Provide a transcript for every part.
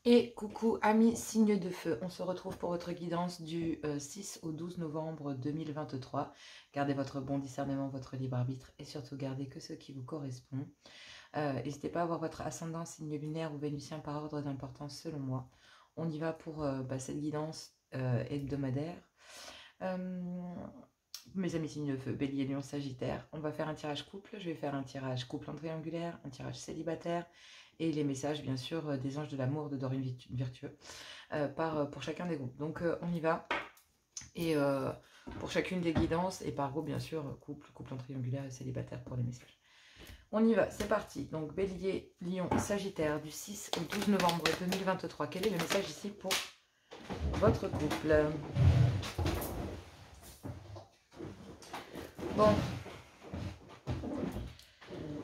Et coucou amis signes de feu, on se retrouve pour votre guidance du 6 au 12 novembre 2023. Gardez votre bon discernement, votre libre arbitre et surtout gardez que ce qui vous correspond. N'hésitez pas à avoir votre ascendant, signe lunaire ou vénusien par ordre d'importance selon moi. On y va pour cette guidance hebdomadaire. Mes amis signes de feu, Bélier, Lion, Sagittaire, on va faire un tirage couple. Je vais faire un tirage couple en triangulaire, un tirage célibataire et les messages bien sûr des anges de l'amour de Dorine Virtueux pour chacun des groupes. Donc on y va. Et pour chacune des guidances et par groupe bien sûr, couple en triangulaire et célibataire pour les messages. On y va, c'est parti. Donc Bélier, Lion, Sagittaire du 6 au 12 novembre 2023. Quel est le message ici pour votre couple? Bon,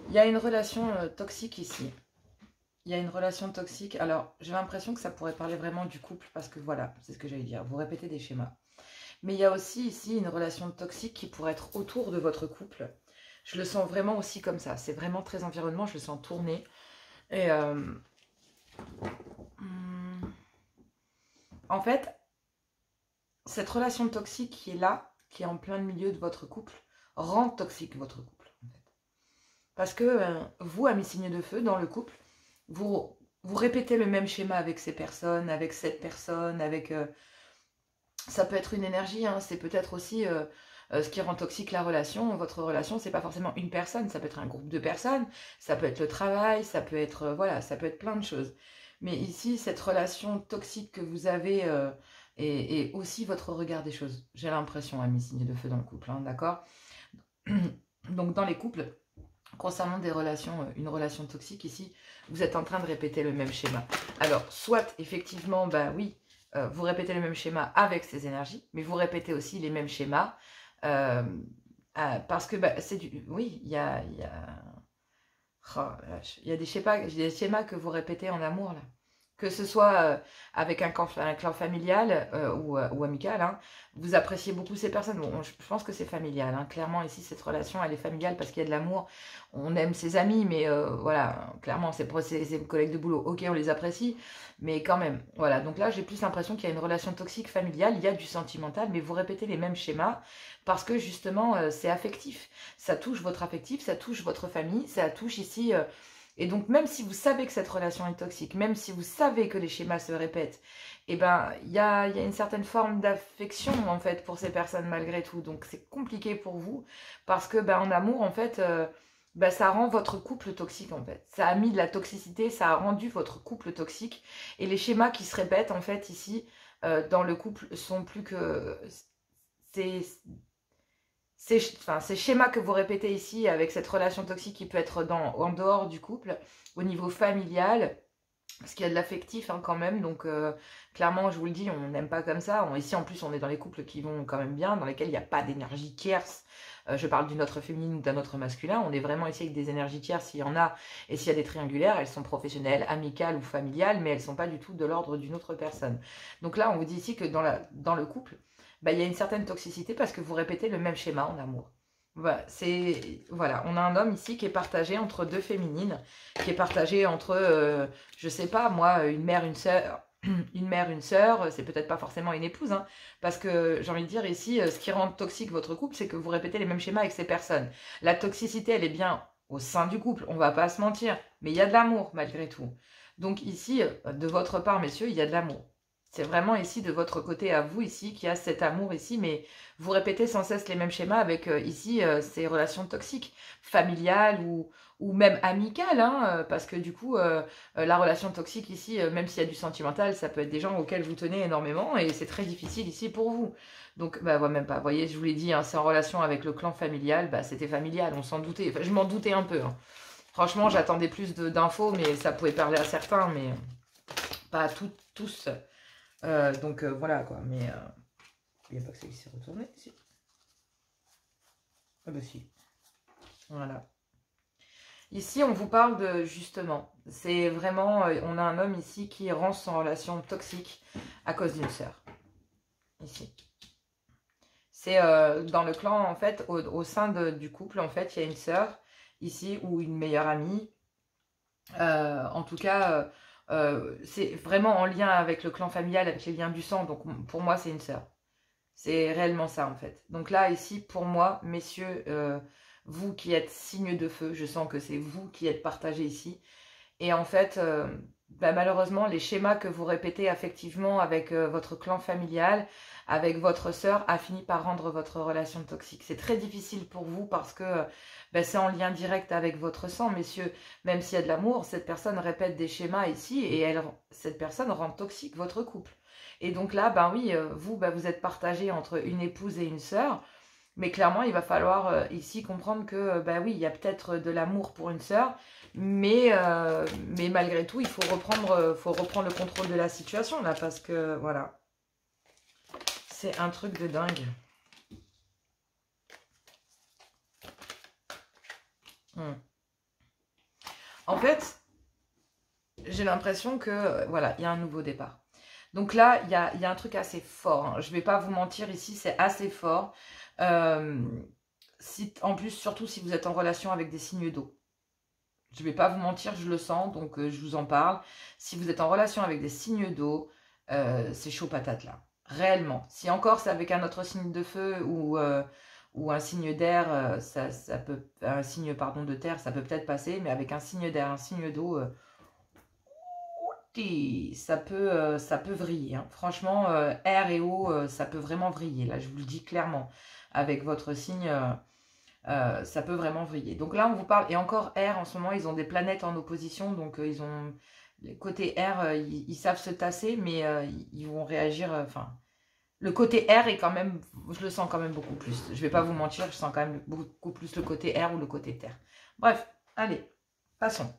il y a une relation toxique ici. Il y a une relation toxique. Alors, j'ai l'impression que ça pourrait parler vraiment du couple parce que voilà, c'est ce que j'allais dire. Vous répétez des schémas. Mais il y a aussi ici une relation toxique qui pourrait être autour de votre couple. Je le sens vraiment aussi comme ça. C'est vraiment très environnement. Je le sens tourner. Et en fait, cette relation toxique qui est là, qui est en plein milieu de votre couple, rend toxique votre couple. En fait. Parce que vous, amis signes de feu, dans le couple, vous répétez le même schéma avec ces personnes, avec cette personne, avec... ça peut être une énergie, hein, c'est peut-être aussi ce qui rend toxique la relation. Votre relation, c'est pas forcément une personne, ça peut être un groupe de personnes, ça peut être le travail, ça peut être... voilà, ça peut être plein de choses. Mais ici, cette relation toxique que vous avez est aussi votre regard des choses. J'ai l'impression, amis signes de feu dans le couple, hein, d'accord? Donc dans les couples... Concernant des relations, une relation toxique ici, vous êtes en train de répéter le même schéma. Alors, soit effectivement, bah oui, vous répétez le même schéma avec ces énergies, mais vous répétez aussi les mêmes schémas parce que bah, c'est du... Oui, il y a oh, il y a des schémas que vous répétez en amour, là. Que ce soit avec un clan familial ou amical, hein, vous appréciez beaucoup ces personnes. Bon, je pense que c'est familial. Hein. Clairement, ici, cette relation, elle est familiale parce qu'il y a de l'amour. On aime ses amis, mais voilà, clairement, c'est ses collègues de boulot. Ok, on les apprécie, mais quand même. Voilà, donc là, j'ai plus l'impression qu'il y a une relation toxique familiale. Il y a du sentimental, mais vous répétez les mêmes schémas parce que justement, c'est affectif. Ça touche votre affectif, ça touche votre famille, ça touche ici... Et donc, même si vous savez que cette relation est toxique, même si vous savez que les schémas se répètent, eh ben, il y a une certaine forme d'affection, en fait, pour ces personnes, malgré tout. Donc, c'est compliqué pour vous, parce que, ben, en amour, en fait, ben, ça rend votre couple toxique, en fait. Ça a mis de la toxicité, ça a rendu votre couple toxique. Et les schémas qui se répètent, en fait, ici, dans le couple, sont plus que... Ces schémas que vous répétez ici avec cette relation toxique qui peut être en dehors du couple, au niveau familial, parce qu'il y a de l'affectif hein, quand même, donc clairement je vous le dis, on n'aime pas comme ça. Ici en plus on est dans les couples qui vont quand même bien, dans lesquels il n'y a pas d'énergie tierce. Je parle d'une autre féminine ou d'un autre masculin, on est vraiment ici avec des énergies tierces, s'il y en a, et s'il y a des triangulaires, elles sont professionnelles, amicales ou familiales, mais elles ne sont pas du tout de l'ordre d'une autre personne. Donc là on vous dit ici que dans le couple, bah, il y a une certaine toxicité parce que vous répétez le même schéma en amour. Voilà, voilà, on a un homme ici qui est partagé entre deux féminines, qui est partagé entre, je sais pas, moi, une mère, une sœur, une sœur, c'est peut-être pas forcément une épouse, hein, parce que j'ai envie de dire ici, ce qui rend toxique votre couple, c'est que vous répétez les mêmes schémas avec ces personnes. La toxicité, elle est bien au sein du couple, on va pas se mentir, mais il y a de l'amour malgré tout. Donc ici, de votre part, messieurs, il y a de l'amour. C'est vraiment ici de votre côté à vous ici qui a cet amour ici, mais vous répétez sans cesse les mêmes schémas avec ici ces relations toxiques, familiales ou même amicales, hein, parce que du coup la relation toxique ici, même s'il y a du sentimental, ça peut être des gens auxquels vous tenez énormément et c'est très difficile ici pour vous. Donc bah ouais, même pas, vous voyez, je vous l'ai dit, hein, c'est en relation avec le clan familial, bah c'était familial, on s'en doutait, enfin je m'en doutais un peu. Hein. Franchement, j'attendais plus d'infos, mais ça pouvait parler à certains, mais pas à tous. Donc voilà quoi, mais il n'y a pas que ça qui s'est retourné ici. Ah bah si. Voilà. Ici, on vous parle de justement, c'est vraiment, on a un homme ici qui rend son relation toxique à cause d'une sœur. Ici. C'est dans le clan, en fait, au sein du couple, en fait, il y a une sœur ici ou une meilleure amie. En tout cas, c'est vraiment en lien avec le clan familial, avec les liens du sang. Donc pour moi, c'est une sœur. C'est réellement ça en fait. Donc là, ici, pour moi, messieurs, vous qui êtes signe de feu, je sens que c'est vous qui êtes partagés ici. Et en fait, bah, malheureusement, les schémas que vous répétez affectivement avec votre clan familial, avec votre sœur, a fini par rendre votre relation toxique. C'est très difficile pour vous parce que bah, c'est en lien direct avec votre sang, messieurs. Même s'il y a de l'amour, cette personne répète des schémas ici et cette personne rend toxique votre couple. Et donc là, ben oui, vous, ben vous êtes partagé entre une épouse et une sœur. Mais clairement, il va falloir ici comprendre que, bah oui, il y a peut-être de l'amour pour une sœur, mais malgré tout, il faut reprendre le contrôle de la situation, là, parce que, voilà, c'est un truc de dingue. En fait, j'ai l'impression que, voilà, il y a un nouveau départ. Donc là, il y a un truc assez fort, hein. Je ne vais pas vous mentir, ici, c'est assez fort. En plus, surtout si vous êtes en relation avec des signes d'eau. Je ne vais pas vous mentir, je le sens, donc je vous en parle. Si vous êtes en relation avec des signes d'eau, c'est chaud patate là. Réellement. Si encore c'est avec un autre signe de feu ou un signe d'air, ça peut, un signe pardon, de terre, ça peut peut-être passer, mais avec un signe d'air, un signe d'eau, ça peut vriller, hein. Franchement, air et eau, ça peut vraiment vriller. Là, je vous le dis clairement. Avec votre signe, ça peut vraiment vriller. Donc là, on vous parle, et encore air, en ce moment, ils ont des planètes en opposition, donc ils ont, côté air, ils savent se tasser, mais ils vont réagir, enfin, le côté air est quand même, je le sens quand même beaucoup plus. Je vais pas vous mentir, je sens quand même beaucoup plus le côté air ou le côté terre. Bref, allez, passons.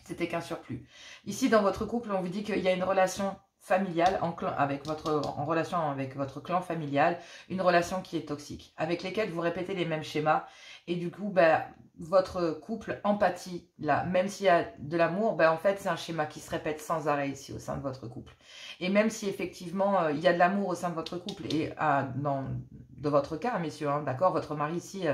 C'était qu'un surplus. Ici, dans votre couple, on vous dit qu'il y a une relation familiale en relation avec votre clan familial, une relation qui est toxique, avec lesquelles vous répétez les mêmes schémas. Et du coup, ben, votre couple empathie là, même s'il y a de l'amour, ben, en fait, c'est un schéma qui se répète sans arrêt ici au sein de votre couple. Et même si effectivement, il y a de l'amour au sein de votre couple, et de votre cas, messieurs, hein, d'accord, votre mari ici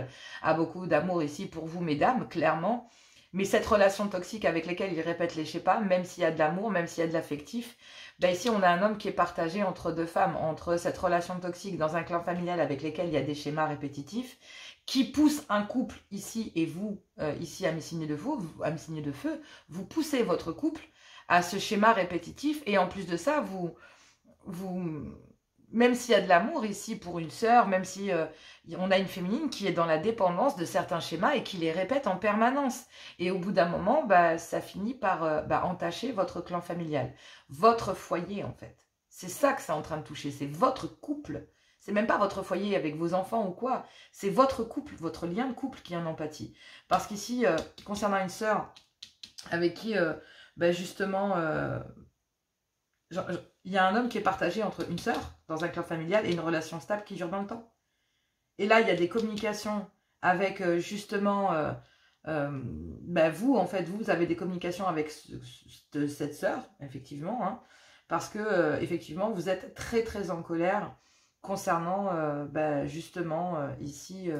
a beaucoup d'amour ici pour vous, mesdames, clairement. Mais cette relation toxique avec laquelle il répète les schémas, même s'il y a de l'amour, même s'il y a de l'affectif, ben ici on a un homme qui est partagé entre deux femmes, entre cette relation toxique dans un clan familial avec lesquels il y a des schémas répétitifs, qui pousse un couple ici, et vous, ici à mes signes de feu, vous poussez votre couple à ce schéma répétitif, et en plus de ça, même s'il y a de l'amour ici pour une sœur, même si on a une féminine qui est dans la dépendance de certains schémas et qui les répète en permanence. Et au bout d'un moment, bah, ça finit par entacher votre clan familial, votre foyer en fait. C'est ça que c'est en train de toucher, c'est votre couple. C'est même pas votre foyer avec vos enfants ou quoi, c'est votre couple, votre lien de couple qui en empathie. Parce qu'ici, concernant une sœur avec qui, justement... il y a un homme qui est partagé entre une sœur dans un clan familial et une relation stable qui dure dans le temps. Et là, il y a des communications avec justement vous, en fait, vous avez des communications avec cette sœur, effectivement, hein, parce que effectivement, vous êtes très très en colère concernant justement ici.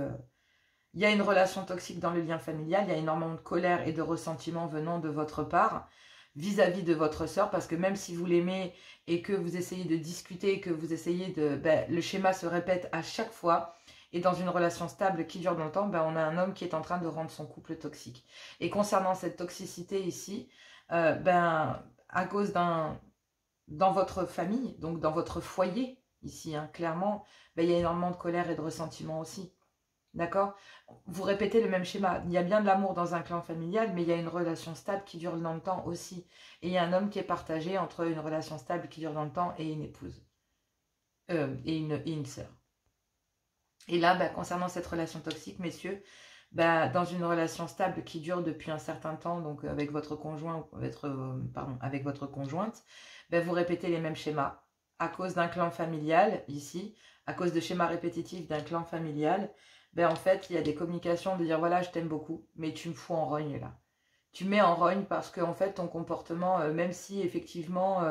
Il y a une relation toxique dans le lien familial, il y a énormément de colère et de ressentiment venant de votre part vis-à-vis de votre sœur, parce que même si vous l'aimez et que vous essayez de discuter, que vous essayez de... le schéma se répète à chaque fois, et dans une relation stable qui dure dans le temps, on a un homme qui est en train de rendre son couple toxique. Et concernant cette toxicité ici, à cause dans votre famille, donc dans votre foyer ici, hein, clairement, il y a énormément de colère et de ressentiment aussi. D'accord? Vous répétez le même schéma. Il y a bien de l'amour dans un clan familial, mais il y a une relation stable qui dure dans le temps aussi. Et il y a un homme qui est partagé entre une relation stable qui dure dans le temps et une épouse. Et une sœur. Et là, concernant cette relation toxique, messieurs, dans une relation stable qui dure depuis un certain temps, donc avec votre conjoint, avec votre conjointe, vous répétez les mêmes schémas. À cause d'un clan familial, ici, à cause de schémas répétitifs d'un clan familial, en fait, il y a des communications de dire, voilà, je t'aime beaucoup, mais tu me fous en rogne, là. Tu mets en rogne parce que, en fait, ton comportement, même si, effectivement,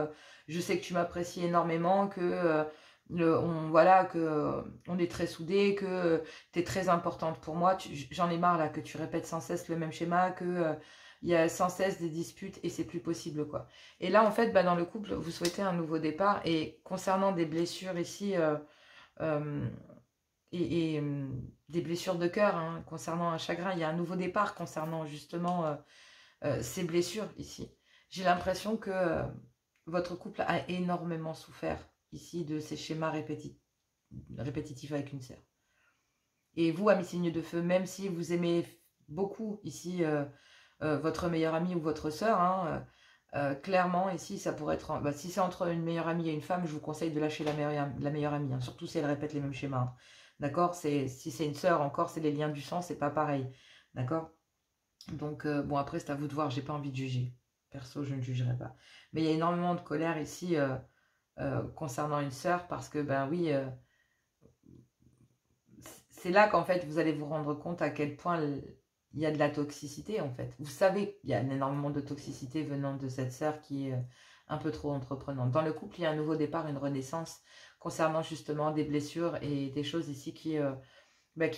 je sais que tu m'apprécies énormément, que, on est très soudés, que tu es très importante pour moi, j'en ai marre, là, que tu répètes sans cesse le même schéma, que, il y a sans cesse des disputes et c'est plus possible, quoi. Et là, en fait, bah, dans le couple, vous souhaitez un nouveau départ. Et concernant des blessures ici, euh, des blessures de cœur, hein, concernant un chagrin, il y a un nouveau départ concernant justement ces blessures ici. J'ai l'impression que votre couple a énormément souffert ici de ces schémas répétitifs avec une sœur. Et vous, amis signes de feu, même si vous aimez beaucoup ici votre meilleure amie ou votre sœur, hein, clairement ici ça pourrait être, bah, si c'est entre une meilleure amie et une femme, je vous conseille de lâcher la meilleure amie, hein, surtout si elle répète les mêmes schémas, hein. D'accord, si c'est une sœur encore, c'est les liens du sang, c'est pas pareil, d'accord. Donc bon, après c'est à vous de voir, j'ai pas envie de juger, perso je ne jugerai pas, mais il y a énormément de colère ici concernant une sœur, parce que ben oui, c'est là qu'en fait vous allez vous rendre compte à quel point il y a de la toxicité en fait. Vous savez, il y a énormément de toxicité venant de cette sœur qui est un peu trop entreprenante. Dans le couple, il y a un nouveau départ, une renaissance concernant justement des blessures et des choses ici qui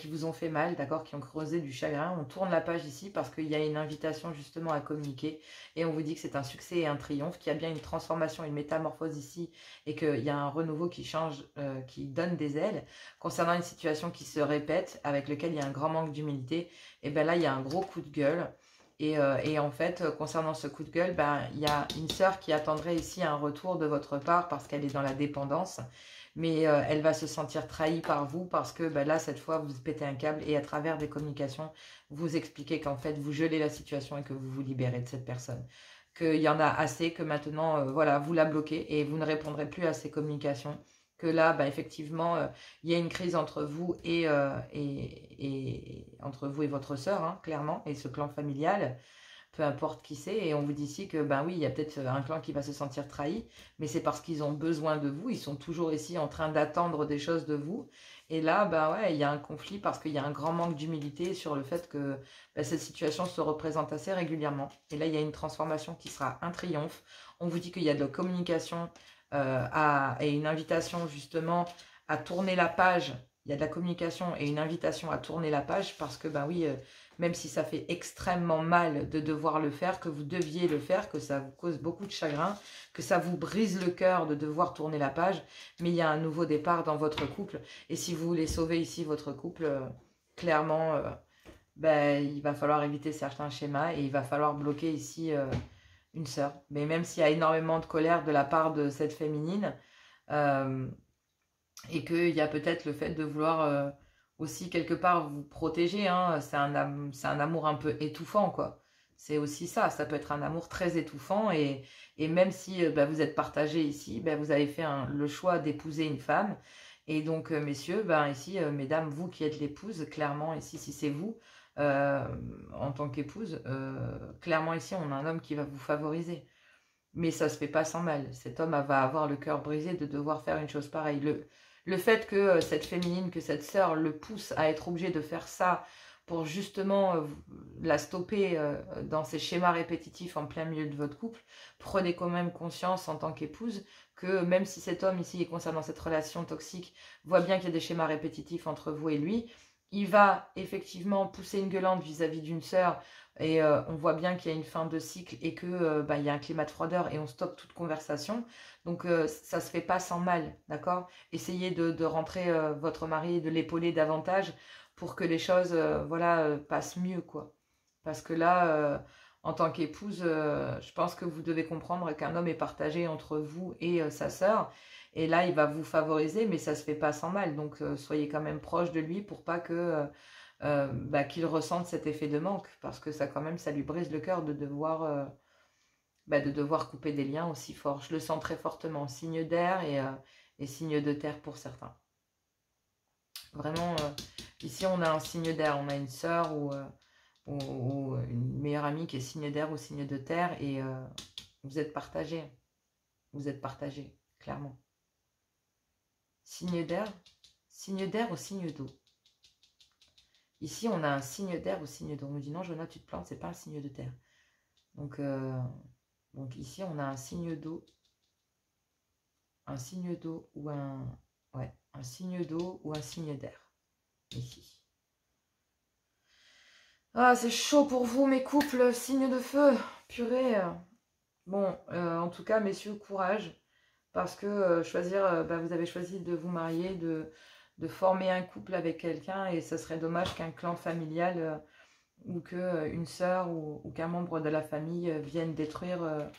vous ont fait mal, d'accord, qui ont creusé du chagrin. On tourne la page ici parce qu'il y a une invitation justement à communiquer et on vous dit que c'est un succès et un triomphe, qu'il y a bien une transformation, une métamorphose ici et qu'il y a un renouveau qui change, qui donne des ailes. Concernant une situation qui se répète, avec lequel il y a un grand manque d'humilité, et bien là il y a un gros coup de gueule. Et en fait, concernant ce coup de gueule, ben, il y a une sœur qui attendrait ici un retour de votre part parce qu'elle est dans la dépendance. Mais elle va se sentir trahie par vous parce que ben, là, cette fois, vous pétez un câble et à travers des communications, vous expliquez qu'en fait, vous gelez la situation et que vous vous libérez de cette personne. Qu'il y en a assez, que maintenant, voilà, vous la bloquez et vous ne répondrez plus à ces communications. Que là, ben, effectivement, il y a une crise entre vous entre vous et votre sœur, hein, clairement, et ce clan familial, peu importe qui c'est, et on vous dit ici que ben oui, il y a peut-être un clan qui va se sentir trahi, mais c'est parce qu'ils ont besoin de vous, ils sont toujours ici en train d'attendre des choses de vous, et là, ben ouais, il y a un conflit parce qu'il y a un grand manque d'humilité sur le fait que ben, cette situation se représente assez régulièrement, et là, il y a une transformation qui sera un triomphe. On vous dit qu'il y a de la communication et une invitation justement à tourner la page. Il y a de la communication et une invitation à tourner la page parce que, ben oui, même si ça fait extrêmement mal de devoir le faire, que vous deviez le faire, que ça vous cause beaucoup de chagrin, que ça vous brise le cœur de devoir tourner la page, mais il y a un nouveau départ dans votre couple. Et si vous voulez sauver ici votre couple, clairement, ben, il va falloir éviter certains schémas et il va falloir bloquer ici une sœur. Mais même s'il y a énormément de colère de la part de cette féminine, euh, et qu'il y a peut-être le fait de vouloir aussi quelque part vous protéger, hein, c'est un amour un peu étouffant, quoi. C'est aussi ça, ça peut être un amour très étouffant et même si bah, vous êtes partagé ici, bah, vous avez fait le choix d'épouser une femme. Et donc, messieurs, ben, ici, mesdames, vous qui êtes l'épouse, clairement, ici, si c'est vous, euh, en tant qu'épouse, clairement, ici, on a un homme qui va vous favoriser. Mais ça se fait pas sans mal. Cet homme va avoir le cœur brisé de devoir faire une chose pareille. Le fait que cette féminine, que cette sœur le pousse à être obligé de faire ça pour justement la stopper dans ces schémas répétitifs en plein milieu de votre couple, prenez quand même conscience en tant qu'épouse que même si cet homme ici, concernant cette relation toxique, voit bien qu'il y a des schémas répétitifs entre vous et lui, il va effectivement pousser une gueulante vis-à-vis d'une sœur et on voit bien qu'il y a une fin de cycle et que bah, il y a un climat de froideur et on stoppe toute conversation. Donc ça se fait pas sans mal, d'accord? Essayez de rentrer votre mari et de l'épauler davantage pour que les choses voilà, passent mieux, quoi. Parce que là, en tant qu'épouse, je pense que vous devez comprendre qu'un homme est partagé entre vous et sa sœur. Et là, il va vous favoriser, mais ça se fait pas sans mal. Donc soyez quand même proche de lui pour pas que bah, qu'il ressente cet effet de manque, parce que ça quand même, ça lui brise le cœur de devoir couper des liens aussi forts. Je le sens très fortement, signe d'air et signe de terre pour certains. Vraiment, ici on a un signe d'air, on a une sœur ou une meilleure amie qui est signe d'air ou signe de terre, et vous êtes partagés, clairement. Signe d'air ou signe d'eau. Ici, on a un signe d'air ou signe d'eau. On me dit non, Jonah, tu te plantes, c'est pas un signe de terre. Donc ici, on a un signe d'eau. Un signe d'eau ou un... Ouais, un signe d'eau ou un signe d'air. Ici. Ah, c'est chaud pour vous, mes couples, signe de feu. Purée. Bon, en tout cas, messieurs, courage. Parce que vous avez choisi de vous marier, de former un couple avec quelqu'un. Et ce serait dommage qu'un clan familial ou qu'une sœur ou qu'un membre de la famille vienne détruire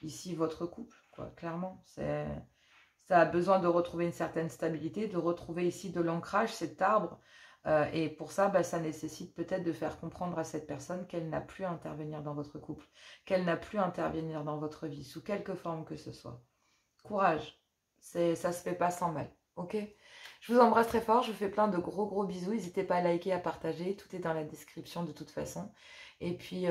ici votre couple. Quoi, clairement, ça a besoin de retrouver une certaine stabilité, de retrouver ici de l'ancrage, cet arbre. Et pour ça, ça nécessite peut-être de faire comprendre à cette personne qu'elle n'a plus à intervenir dans votre couple, qu'elle n'a plus à intervenir dans votre vie, sous quelque forme que ce soit. Courage, ça se fait pas sans mal, ok? Je vous embrasse très fort, je vous fais plein de gros gros bisous, n'hésitez pas à liker, à partager, tout est dans la description de toute façon. Et puis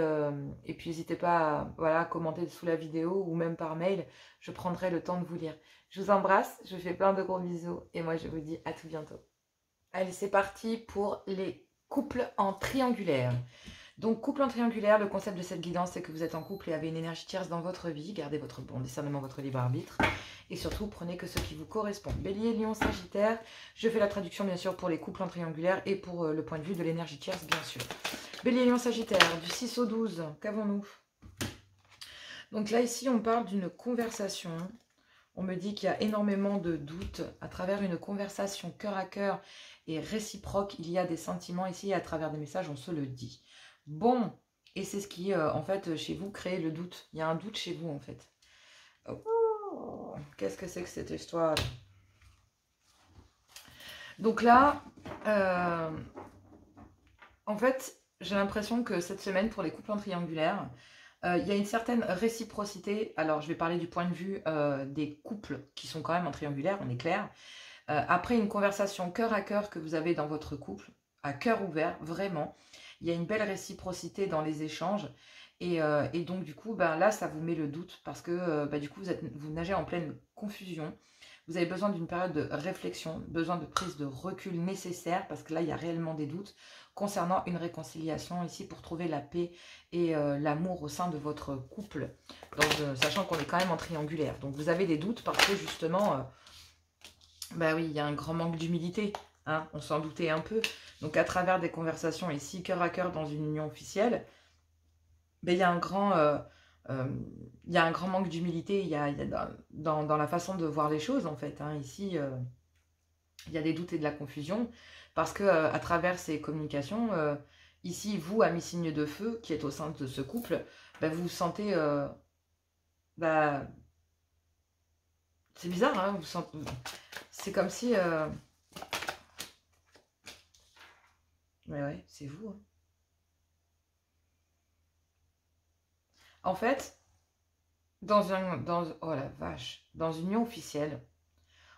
n'hésitez pas à, voilà, à commenter sous la vidéo ou même par mail, je prendrai le temps de vous lire. Je vous embrasse, je vous fais plein de gros bisous et moi je vous dis à tout bientôt. Allez, c'est parti pour les couples en triangulaire. Donc, couple en triangulaire, le concept de cette guidance, c'est que vous êtes en couple et avez une énergie tierce dans votre vie. Gardez votre bon discernement, votre libre arbitre. Et surtout, prenez que ce qui vous correspond. Bélier, Lion, Sagittaire. Je fais la traduction, bien sûr, pour les couples en triangulaire et pour le point de vue de l'énergie tierce, bien sûr. Bélier, Lion, Sagittaire, du 6 au 12, qu'avons-nous? Donc là, ici, on parle d'une conversation. On me dit qu'il y a énormément de doutes à travers une conversation cœur à cœur et réciproque. Il y a des sentiments ici, à travers des messages, on se le dit. Bon, et c'est ce qui, en fait, chez vous, crée le doute. Il y a un doute chez vous, en fait. Oh, qu'est-ce que c'est que cette histoire? Donc là, en fait, j'ai l'impression que cette semaine, pour les couples en triangulaire, il y a une certaine réciprocité. Alors, je vais parler du point de vue des couples qui sont quand même en triangulaire, on est clair. Après une conversation cœur à cœur que vous avez dans votre couple, à cœur ouvert, vraiment, il y a une belle réciprocité dans les échanges. Et donc, du coup, là, ça vous met le doute parce que, du coup, vous nagez en pleine confusion. Vous avez besoin d'une période de réflexion, besoin de prise de recul nécessaire parce que là, il y a réellement des doutes concernant une réconciliation ici pour trouver la paix et l'amour au sein de votre couple, sachant qu'on est quand même en triangulaire. Donc, vous avez des doutes parce que, justement, oui, il y a un grand manque d'humilité. Hein, on s'en doutait un peu. Donc, à travers des conversations ici, cœur à cœur dans une union officielle, il y a un grand, il y a un grand manque d'humilité. Il y a dans la façon de voir les choses, en fait. Hein, ici, il y a des doutes et de la confusion. Parce que à travers ces communications, ici, vous, ami signe de feu, qui êtes au sein de ce couple, vous vous sentez... c'est bizarre, hein, vous sentez... C'est comme si... Ouais, c'est vous. Hein. En fait, oh la vache, dans une union officielle,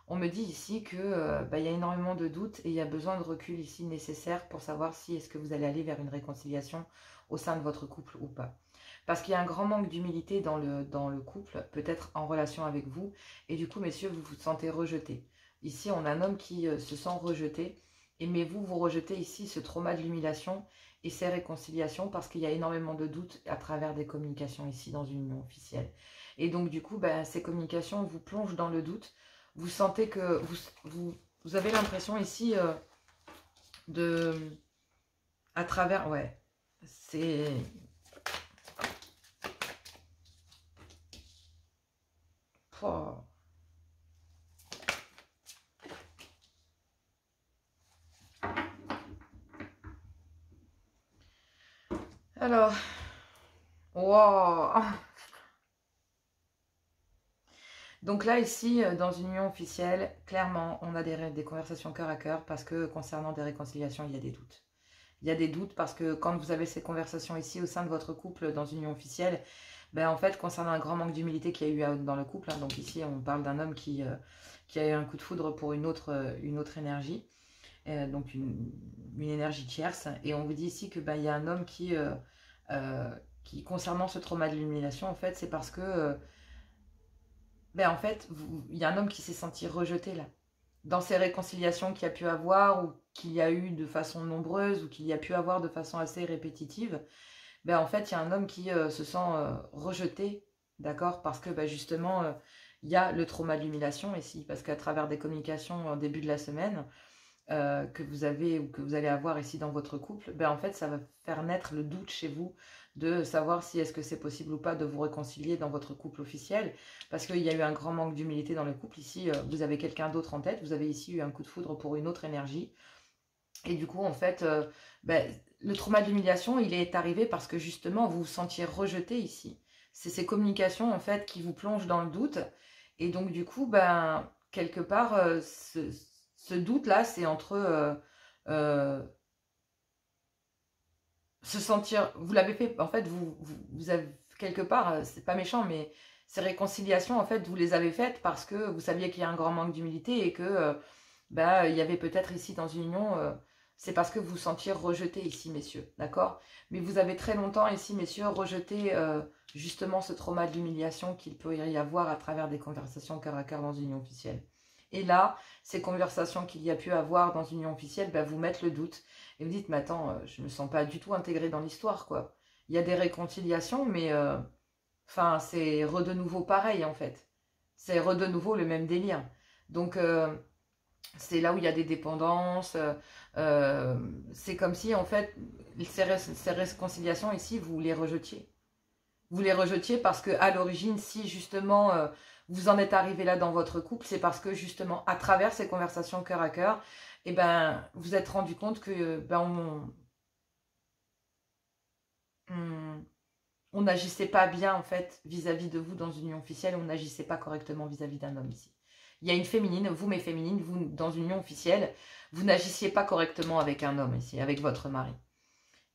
on me dit ici que il y a énormément de doutes et il y a besoin de recul ici nécessaire pour savoir si est-ce que vous allez aller vers une réconciliation au sein de votre couple ou pas. Parce qu'il y a un grand manque d'humilité dans le couple, peut-être en relation avec vous, et du coup, messieurs, vous vous sentez rejeté. Ici, on a un homme qui se sent rejeté, mais vous rejetez ici ce trauma de l'humiliation et ces réconciliations parce qu'il y a énormément de doutes à travers des communications ici dans une union officielle. Et donc, du coup, ces communications vous plongent dans le doute. Vous sentez que vous avez l'impression ici à travers, ouais, c'est... Oh. Alors, wow. Donc là, ici, dans une union officielle, clairement, on a des conversations cœur à cœur parce que concernant des réconciliations, il y a des doutes. Il y a des doutes parce que quand vous avez ces conversations ici au sein de votre couple dans une union officielle, en fait, concernant un grand manque d'humilité qu'il y a eu dans le couple, hein, donc ici, on parle d'un homme qui a eu un coup de foudre pour une autre énergie, donc une énergie tierce. Et on vous dit ici que il y a un homme qui concernant ce trauma de l'humiliation, en fait, c'est parce que en fait, il y a un homme qui s'est senti rejeté là. Dans ces réconciliations qu'il y a pu avoir, ou qu'il y a eu de façon nombreuse, ou qu'il y a pu avoir de façon assez répétitive, en fait, il y a un homme qui se sent rejeté, d'accord? Parce que justement, il y a le trauma de l'humiliation ici, parce qu'à travers des communications au début de la semaine, que vous avez ou que vous allez avoir ici dans votre couple, ben en fait, ça va faire naître le doute chez vous de savoir si est-ce que c'est possible ou pas de vous réconcilier dans votre couple officiel, parce qu'il y a eu un grand manque d'humilité dans le couple. Ici, vous avez quelqu'un d'autre en tête, vous avez ici eu un coup de foudre pour une autre énergie, et du coup, en fait, ben, le trauma de l'humiliation, il est arrivé parce que justement, vous vous sentiez rejeté ici. C'est ces communications, en fait, qui vous plongent dans le doute, et donc du coup, ben, quelque part, ce doute-là, c'est entre se sentir, vous l'avez fait, en fait, vous avez, quelque part, c'est pas méchant, mais ces réconciliations, en fait, vous les avez faites parce que vous saviez qu'il y a un grand manque d'humilité et que, bah, il y avait peut-être ici dans une union, c'est parce que vous vous sentiez rejeté ici, messieurs, d'accord? Mais vous avez très longtemps ici, messieurs, rejeté justement ce trauma de l'humiliation qu'il peut y avoir à travers des conversations cœur à cœur dans une union officielle. Et là, ces conversations qu'il y a pu avoir dans une union officielle, bah, vous mettent le doute. Et vous dites, mais attends, je ne me sens pas du tout intégrée dans l'histoire, quoi. Il y a des réconciliations, mais enfin, c'est de nouveau pareil, en fait. C'est de nouveau le même délire. Donc, c'est là où il y a des dépendances. C'est comme si, en fait, ces réconciliations ici, vous les rejetiez. Vous les rejetiez parce que à l'origine, si justement vous en êtes arrivé là dans votre couple, c'est parce que justement à travers ces conversations cœur à cœur, eh ben, vous êtes rendu compte que ben, on n'agissait pas bien en fait vis-à-vis de vous dans une union officielle, on n'agissait pas correctement vis-à-vis d'un homme ici. Il y a une féminine, vous mes féminines, vous dans une union officielle, vous n'agissiez pas correctement avec un homme ici, avec votre mari.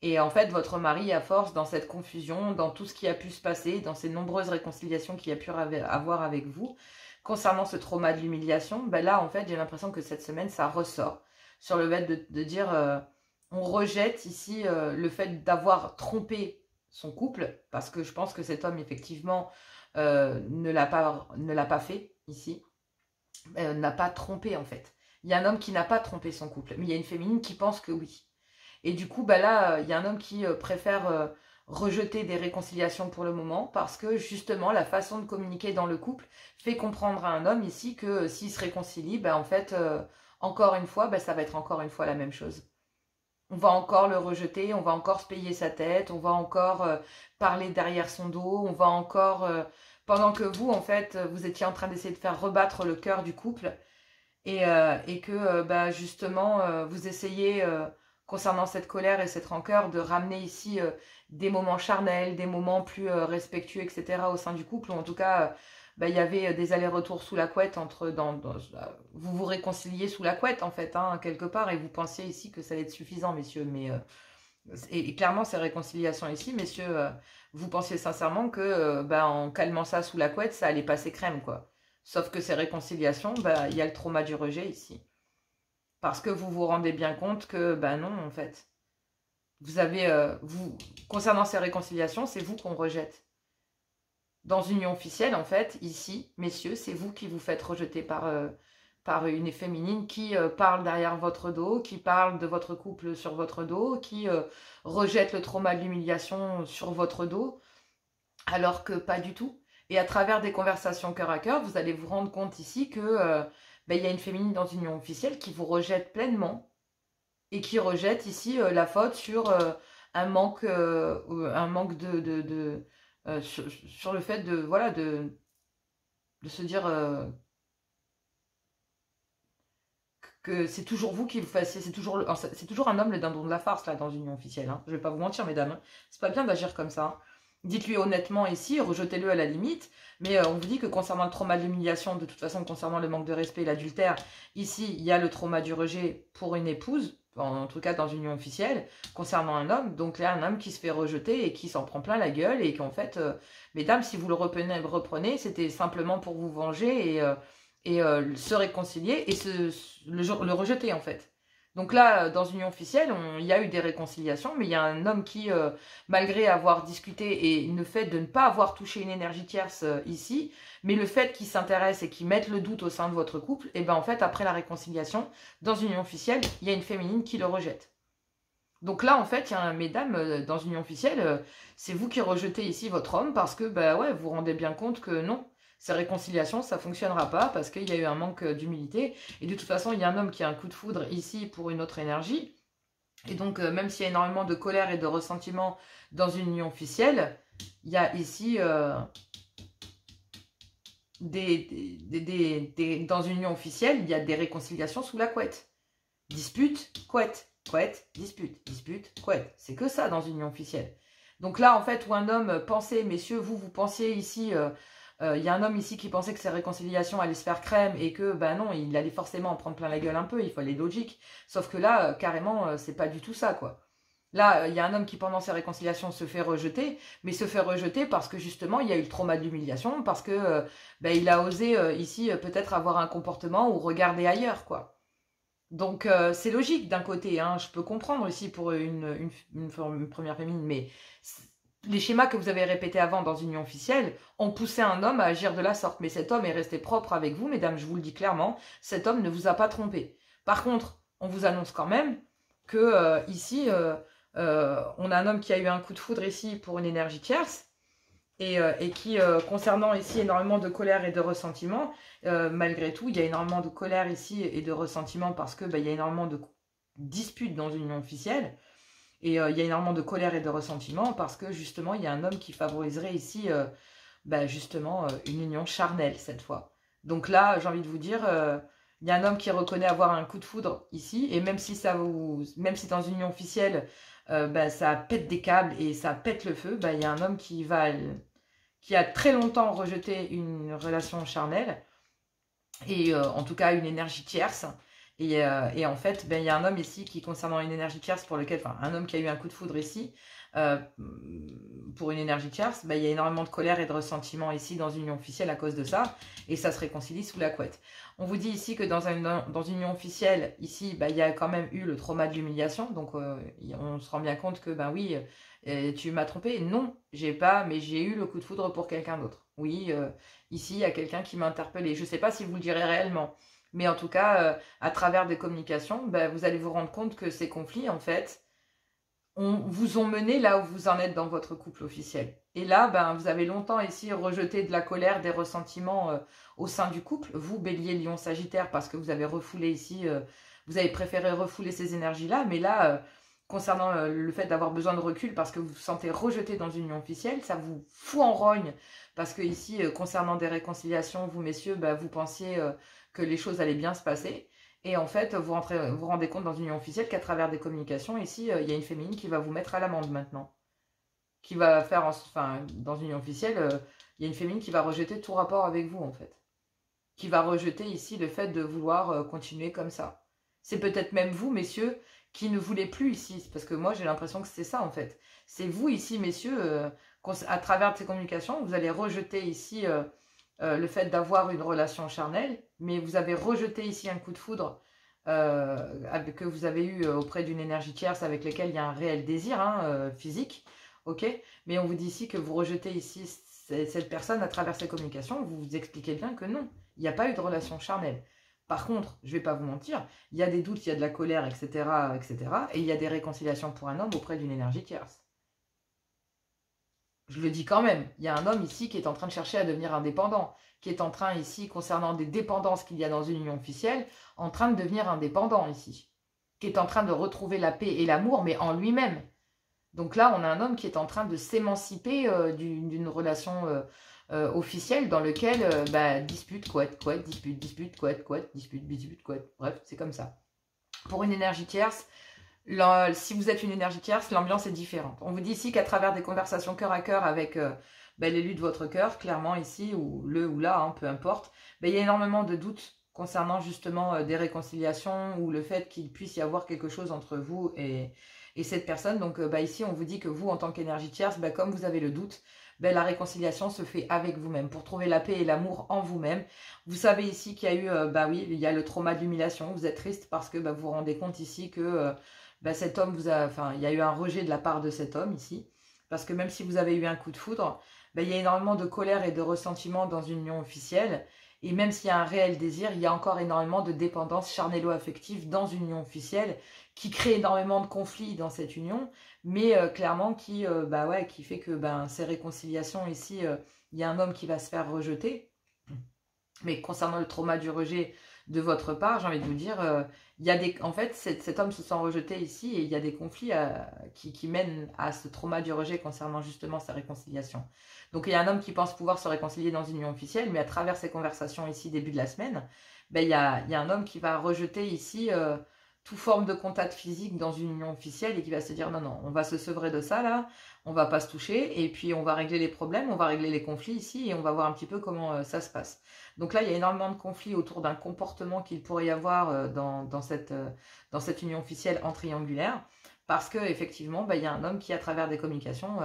Et en fait, votre mari, à force, dans cette confusion, dans tout ce qui a pu se passer, dans ces nombreuses réconciliations qu'il a pu avoir avec vous, concernant ce trauma de l'humiliation, ben là, en fait, j'ai l'impression que cette semaine, ça ressort sur le fait de dire, on rejette ici le fait d'avoir trompé son couple, parce que je pense que cet homme, effectivement, ne l'a pas fait ici, n'a pas trompé, en fait. Il y a un homme qui n'a pas trompé son couple, mais il y a une féminine qui pense que oui. Et du coup, bah là, il y a un homme qui préfère rejeter des réconciliations pour le moment parce que justement, la façon de communiquer dans le couple fait comprendre à un homme ici que s'il se réconcilie, bah, en fait, encore une fois, bah, ça va être encore une fois la même chose. On va encore le rejeter, on va encore se payer sa tête, on va encore parler derrière son dos, on va encore... pendant que vous, en fait, vous étiez en train d'essayer de faire rebattre le cœur du couple et que, bah, justement, vous essayez... concernant cette colère et cette rancœur, de ramener ici des moments charnels, des moments plus respectueux, etc. au sein du couple, ou en tout cas, bah, il y avait des allers-retours sous la couette, vous vous réconciliez sous la couette, en fait, hein, quelque part, et vous pensiez ici que ça allait être suffisant, messieurs, mais... et clairement, ces réconciliations ici, messieurs, vous pensiez sincèrement que bah, en calmant ça sous la couette, ça allait passer crème, quoi. Sauf que ces réconciliations, bah, il y a le trauma du rejet ici. Parce que vous vous rendez bien compte que, ben non, en fait. Vous avez, concernant ces réconciliations, c'est vous qu'on rejette. Dans une union officielle, en fait, ici, messieurs, c'est vous qui vous faites rejeter par une féminine qui parle derrière votre dos, qui parle de votre couple sur votre dos, qui rejette le trauma de l'humiliation sur votre dos, alors que pas du tout. Et à travers des conversations cœur à cœur, vous allez vous rendre compte ici que... ben, il y a une féminine dans une union officielle qui vous rejette pleinement et qui rejette ici la faute sur un manque sur le fait de voilà de se dire que c'est toujours vous qui vous fassiez, c'est toujours un homme le dindon de la farce là dans une union officielle. Hein. Je vais pas vous mentir, mesdames, hein. C'est pas bien d'agir comme ça. Hein. Dites-lui honnêtement ici, rejetez-le à la limite, mais on vous dit que concernant le trauma de l'humiliation, de toute façon, concernant le manque de respect et l'adultère, ici, il y a le trauma du rejet pour une épouse, en tout cas dans une union officielle, concernant un homme, donc là, un homme qui se fait rejeter et qui s'en prend plein la gueule, et qu'en fait, mesdames, si vous le reprenez, c'était simplement pour vous venger et se réconcilier et le rejeter, en fait. Donc là, dans une union officielle, il y a eu des réconciliations, mais il y a un homme qui, malgré avoir discuté et le fait de ne pas avoir touché une énergie tierce ici, mais le fait qu'il s'intéresse et qu'il mette le doute au sein de votre couple, et bien en fait, après la réconciliation, dans une union officielle, il y a une féminine qui le rejette. Donc là, en fait, il y a mesdames, dans une union officielle, c'est vous qui rejetez ici votre homme parce que, bah ouais, vous vous rendez bien compte que non, ces réconciliations, ça ne fonctionnera pas parce qu'il y a eu un manque d'humilité. Et de toute façon, il y a un homme qui a un coup de foudre ici pour une autre énergie. Et donc, même s'il y a énormément de colère et de ressentiment dans une union officielle, il y a ici, dans une union officielle, il y a des réconciliations sous la couette. Dispute, couette, couette, dispute, dispute, couette. C'est que ça dans une union officielle. Donc là, en fait, où un homme pensait, messieurs, vous pensiez ici, il y a un homme ici qui pensait que ces réconciliations allaient se faire crème et que, ben non, il allait forcément en prendre plein la gueule un peu, il fallait logique. Sauf que là, carrément, c'est pas du tout ça, quoi. Là, il y a un homme qui, pendant ces réconciliations, se fait rejeter, mais se fait rejeter parce que, justement, il y a eu le trauma de l'humiliation, parce que, ben, il a osé, ici, peut-être avoir un comportement ou regarder ailleurs, quoi. Donc, c'est logique d'un côté, hein, je peux comprendre ici pour une première féminine, mais les schémas que vous avez répétés avant dans une union officielle ont poussé un homme à agir de la sorte. Mais cet homme est resté propre avec vous, mesdames, je vous le dis clairement, cet homme ne vous a pas trompé. Par contre, on vous annonce quand même que ici, on a un homme qui a eu un coup de foudre ici pour une énergie tierce, et qui, concernant ici énormément de colère et de ressentiment, malgré tout, il y a énormément de colère ici et de ressentiment parce que il y a énormément de disputes dans une union officielle, et il y a énormément de colère et de ressentiment parce que justement, il y a un homme qui favoriserait ici, justement, une union charnelle cette fois. Donc là, j'ai envie de vous dire, il y a un homme qui reconnaît avoir un coup de foudre ici, et même si dans une union officielle, ça pète des câbles et ça pète le feu, il y a un homme qui a très longtemps rejeté une relation charnelle, et en tout cas une énergie tierce. Et en fait, il y a un homme ici qui, concernant une énergie tierce pour lequel, enfin, un homme qui a eu un coup de foudre ici, pour une énergie tierce, il y a énormément de colère et de ressentiment ici dans une union officielle à cause de ça, et ça se réconcilie sous la couette. On vous dit ici que dans une union officielle, ici, il y a quand même eu le trauma de l'humiliation, donc on se rend bien compte que, oui, tu m'as trompé. Non, j'ai pas, mais j'ai eu le coup de foudre pour quelqu'un d'autre. Oui, ici, il y a quelqu'un qui m'a interpellé. Je ne sais pas si vous le direz réellement, mais en tout cas, à travers des communications, vous allez vous rendre compte que ces conflits, en fait, vous ont mené là où vous en êtes dans votre couple officiel. Et là, vous avez longtemps ici rejeté de la colère, des ressentiments au sein du couple. Vous, Bélier, Lion, Sagittaire, parce que vous avez refoulé ici, vous avez préféré refouler ces énergies-là. Mais là, concernant le fait d'avoir besoin de recul parce que vous vous sentez rejeté dans une union officielle, ça vous fout en rogne. Parce que ici, concernant des réconciliations, vous, messieurs, vous pensiez que les choses allaient bien se passer. Et en fait, vous vous rendez compte dans une union officielle qu'à travers des communications, ici, il y a une féminine qui va vous mettre à l'amende maintenant. Qui va faire, dans une union officielle, il y a une féminine qui va rejeter tout rapport avec vous, en fait. Qui va rejeter ici le fait de vouloir continuer comme ça. C'est peut-être même vous, messieurs, qui ne voulez plus ici. Parce que moi, j'ai l'impression que c'est ça, en fait. C'est vous, ici, messieurs, à travers ces communications, vous allez rejeter ici le fait d'avoir une relation charnelle, mais vous avez rejeté ici un coup de foudre que vous avez eu auprès d'une énergie tierce avec laquelle il y a un réel désir physique, ok. Mais on vous dit ici que vous rejetez ici cette personne à travers ces communications, vous vous expliquez bien que non, il n'y a pas eu de relation charnelle. Par contre, je ne vais pas vous mentir, il y a des doutes, il y a de la colère, etc., etc., et il y a des réconciliations pour un homme auprès d'une énergie tierce. Je le dis quand même, il y a un homme ici qui est en train de chercher à devenir indépendant, qui est en train ici, concernant des dépendances qu'il y a dans une union officielle, en train de devenir indépendant ici, qui est en train de retrouver la paix et l'amour, mais en lui-même. Donc là, on a un homme qui est en train de s'émanciper d'une relation officielle dans lequel dispute, couette, couette, dispute, dispute, couette, couette, dispute, dispute, couette. Bref, c'est comme ça. Pour une énergie tierce, si vous êtes une énergie tierce, l'ambiance est différente. On vous dit ici qu'à travers des conversations cœur à cœur avec l'élu de votre cœur, clairement ici, ou le ou là, peu importe, il y a énormément de doutes concernant justement des réconciliations ou le fait qu'il puisse y avoir quelque chose entre vous et cette personne. Donc ici, on vous dit que vous, en tant qu'énergie tierce, comme vous avez le doute, la réconciliation se fait avec vous-même, pour trouver la paix et l'amour en vous-même. Vous savez ici qu'il y a eu, oui, il y a le trauma de l'humiliation, vous êtes triste parce que vous vous rendez compte ici que cet homme il y a eu un rejet de la part de cet homme ici, parce que même si vous avez eu un coup de foudre, il y a énormément de colère et de ressentiment dans une union officielle, et même s'il y a un réel désir, il y a encore énormément de dépendance charnello-affective dans une union officielle, qui crée énormément de conflits dans cette union, mais clairement qui fait que ces réconciliations ici, il y a un homme qui va se faire rejeter, Mais concernant le trauma du rejet de votre part, j'ai envie de vous dire, il y a en fait, cet homme se sent rejeté ici et il y a des conflits qui mènent à ce trauma du rejet concernant justement sa réconciliation. Donc il y a un homme qui pense pouvoir se réconcilier dans une union officielle, mais à travers ces conversations ici, début de la semaine, ben, il y a un homme qui va rejeter ici toute forme de contact physique dans une union officielle et qui va se dire non, non, on va se sevrer de ça là, on va pas se toucher et puis on va régler les problèmes, on va régler les conflits ici et on va voir un petit peu comment ça se passe. Donc là, il y a énormément de conflits autour d'un comportement qu'il pourrait y avoir dans cette union officielle en triangulaire parce qu'effectivement, il y a un homme qui, à travers des communications,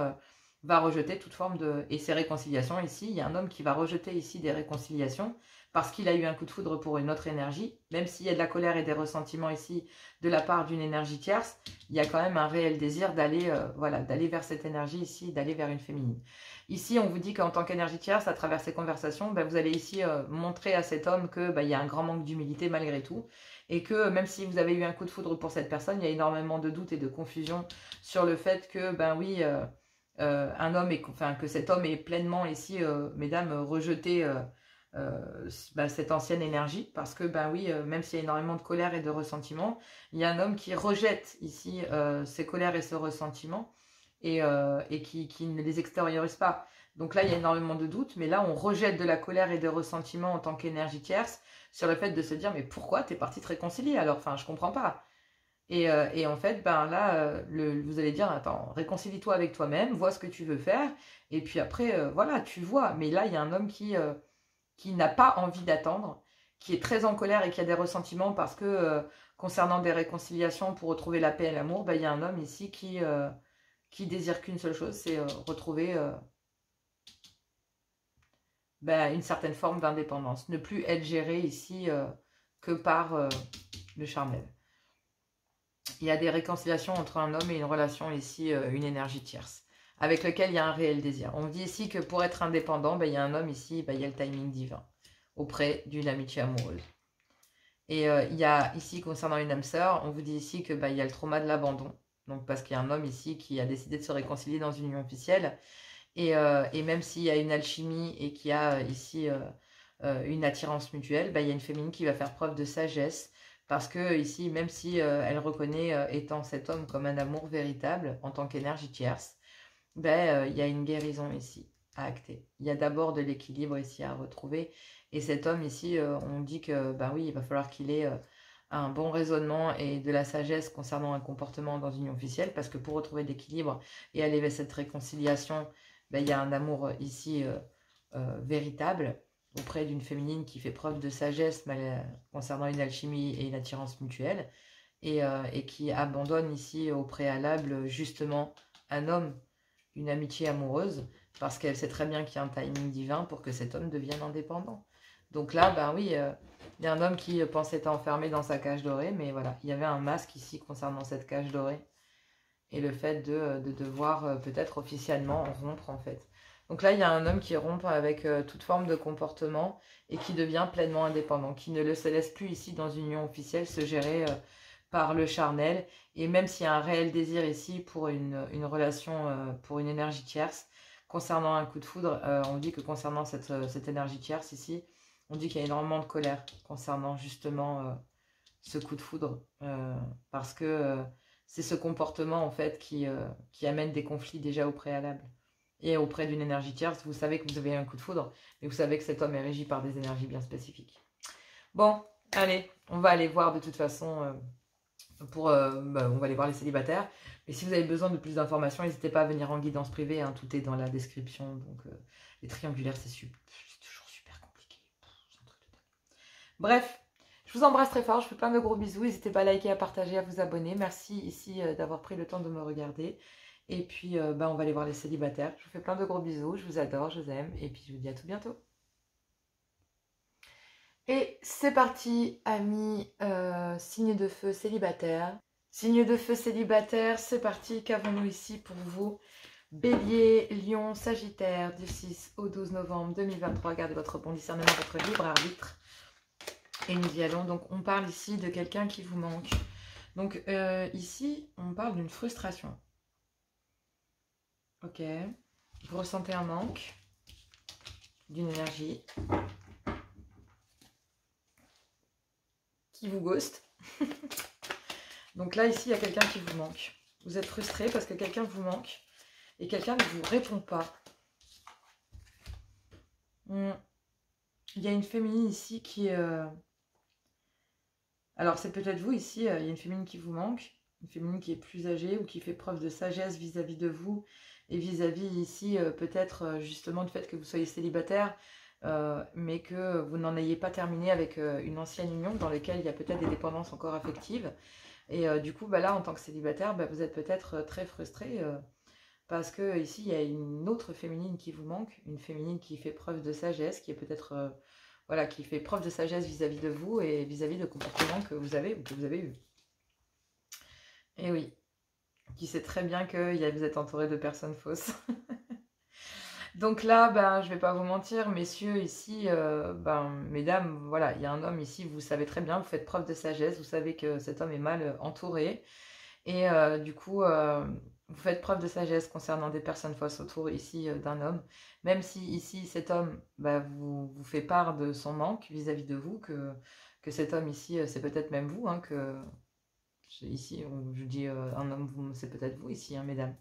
va rejeter toute forme de... Et ces réconciliations ici, il y a un homme qui va rejeter ici des réconciliations parce qu'il a eu un coup de foudre pour une autre énergie, même s'il y a de la colère et des ressentiments ici de la part d'une énergie tierce, il y a quand même un réel désir d'aller voilà, d'aller vers cette énergie ici, d'aller vers une féminine. Ici, on vous dit qu'en tant qu'énergie tierce, à travers ces conversations, vous allez ici montrer à cet homme qu'il y a un grand manque d'humilité malgré tout, et que même si vous avez eu un coup de foudre pour cette personne, il y a énormément de doutes et de confusion sur le fait que, oui, un homme, que cet homme est pleinement ici, mesdames, rejeté cette ancienne énergie, parce que oui, même s'il y a énormément de colère et de ressentiment, il y a un homme qui rejette ici ces colères et ce ressentiment et qui ne les extériorise pas. Donc là, il y a énormément de doutes, mais là, on rejette de la colère et de ressentiment en tant qu'énergie tierce sur le fait de se dire, mais pourquoi t'es parti te réconcilier alors? Enfin, je comprends pas. Et en fait, là, vous allez dire, attends, réconcilie-toi avec toi-même, vois ce que tu veux faire, et puis après, voilà, tu vois. Mais là, il y a un homme qui n'a pas envie d'attendre, qui est très en colère et qui a des ressentiments parce que concernant des réconciliations pour retrouver la paix et l'amour, il y a un homme ici qui désire qu'une seule chose, c'est retrouver une certaine forme d'indépendance, ne plus être géré ici que par le charnel. Il y a des réconciliations entre un homme et une relation ici, une énergie tierce, avec lequel il y a un réel désir. On dit ici que pour être indépendant, il y a un homme ici, il y a le timing divin, auprès d'une amitié amoureuse. Et il y a ici, concernant une âme sœur, on vous dit ici que il y a le trauma de l'abandon. Donc parce qu'il y a un homme ici qui a décidé de se réconcilier dans une union officielle. Et même s'il y a une alchimie et qu'il y a ici une attirance mutuelle, il y a une féminine qui va faire preuve de sagesse. Parce que ici, même si elle reconnaît étant cet homme comme un amour véritable en tant qu'énergie tierce, il y a une guérison ici à acter. Il y a d'abord de l'équilibre ici à retrouver. Et cet homme ici, on dit que oui, il va falloir qu'il ait un bon raisonnement et de la sagesse concernant un comportement dans une union officielle. Parce que pour retrouver de l'équilibre et aller vers cette réconciliation, il y a un amour ici véritable auprès d'une féminine qui fait preuve de sagesse concernant une alchimie et une attirance mutuelle et qui abandonne ici au préalable justement un homme, une amitié amoureuse, parce qu'elle sait très bien qu'il y a un timing divin pour que cet homme devienne indépendant. Donc là, oui, il y a un homme qui pensait être enfermé dans sa cage dorée, mais voilà, il y avait un masque ici concernant cette cage dorée et le fait de devoir peut-être officiellement rompre en fait. Donc là, il y a un homme qui rompt avec toute forme de comportement et qui devient pleinement indépendant, qui ne se laisse plus ici dans une union officielle se gérer par le charnel. Et même s'il y a un réel désir ici pour une relation, pour une énergie tierce, concernant un coup de foudre, on dit que concernant cette énergie tierce ici, on dit qu'il y a énormément de colère concernant justement ce coup de foudre. Parce que c'est ce comportement en fait qui amène des conflits déjà au préalable. Et auprès d'une énergie tierce, vous savez que vous avez un coup de foudre, mais vous savez que cet homme est régi par des énergies bien spécifiques. Bon, allez, on va aller voir de toute façon, on va aller voir les célibataires. Mais si vous avez besoin de plus d'informations, n'hésitez pas à venir en guidance privée, hein, tout est dans la description. Donc les triangulaires, c'est toujours super compliqué. C'est un truc de dingue. Bref, je vous embrasse très fort, je vous fais plein de gros bisous. N'hésitez pas à liker, à partager, à vous abonner. Merci ici d'avoir pris le temps de me regarder. Et puis, on va aller voir les célibataires. Je vous fais plein de gros bisous. Je vous adore, je vous aime. Et puis, je vous dis à tout bientôt. Et c'est parti, amis signe de feu célibataire. Signe de feu célibataire, c'est parti. Qu'avons-nous ici pour vous? Bélier, Lion, Sagittaire, du 6 au 12 novembre 2023. Gardez votre bon discernement, votre libre arbitre. Et nous y allons. Donc, on parle ici de quelqu'un qui vous manque. Donc, ici, on parle d'une frustration. Ok, vous ressentez un manque d'une énergie. qui vous ghost. Donc là, ici, il y a quelqu'un qui vous manque. Vous êtes frustré parce que quelqu'un vous manque et quelqu'un ne vous répond pas. Il y a une féminine ici qui... Alors, c'est peut-être vous ici, il y a une féminine qui vous manque, une féminine qui est plus âgée ou qui fait preuve de sagesse vis-à-vis de vous et vis-à-vis ici, peut-être justement du fait que vous soyez célibataire, mais que vous n'en ayez pas terminé avec une ancienne union dans laquelle il y a peut-être des dépendances encore affectives. Et du coup, bah là, en tant que célibataire, bah, vous êtes peut-être très frustré parce que ici, il y a une autre féminine qui vous manque, une féminine qui fait preuve de sagesse, qui est peut-être, voilà, qui fait preuve de sagesse vis-à-vis de vous et vis-à-vis de comportements que vous avez ou que vous avez eu. Et oui, qui sait très bien que vous êtes entouré de personnes fausses. Donc là, ben, je vais pas vous mentir, messieurs, ici, mesdames, voilà, il y a un homme ici, vous savez très bien, vous faites preuve de sagesse, vous savez que cet homme est mal entouré. Et du coup, vous faites preuve de sagesse concernant des personnes fausses autour ici d'un homme. Même si ici, cet homme vous fait part de son manque vis-à-vis de vous, que cet homme ici, c'est peut-être même vous, hein, que ici, je dis un homme, c'est peut-être vous ici, hein, mesdames.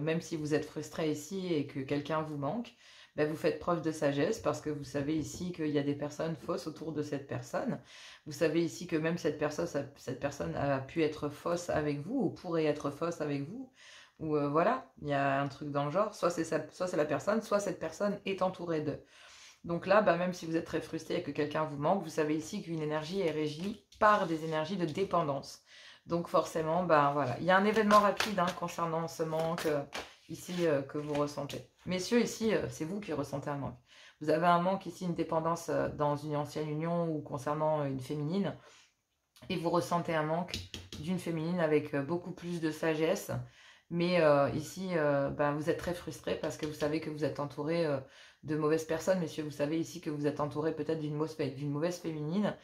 Même si vous êtes frustré ici et que quelqu'un vous manque, vous faites preuve de sagesse parce que vous savez ici qu'il y a des personnes fausses autour de cette personne. Vous savez ici que même cette personne a pu être fausse avec vous ou pourrait être fausse avec vous. Ou voilà, il y a un truc dans le genre. Soit c'est la personne, soit cette personne est entourée d'eux. Donc là, même si vous êtes très frustré et que quelqu'un vous manque, vous savez ici qu'une énergie est régie par des énergies de dépendance. Donc forcément, voilà, il y a un événement rapide concernant ce manque ici que vous ressentez. Messieurs, ici, c'est vous qui ressentez un manque. Vous avez un manque ici, une dépendance dans une ancienne union ou concernant une féminine. Et vous ressentez un manque d'une féminine avec beaucoup plus de sagesse. Mais ici, vous êtes très frustré parce que vous savez que vous êtes entouré de mauvaises personnes. Messieurs, vous savez ici que vous êtes entouré peut-être d'une mauvaise féminine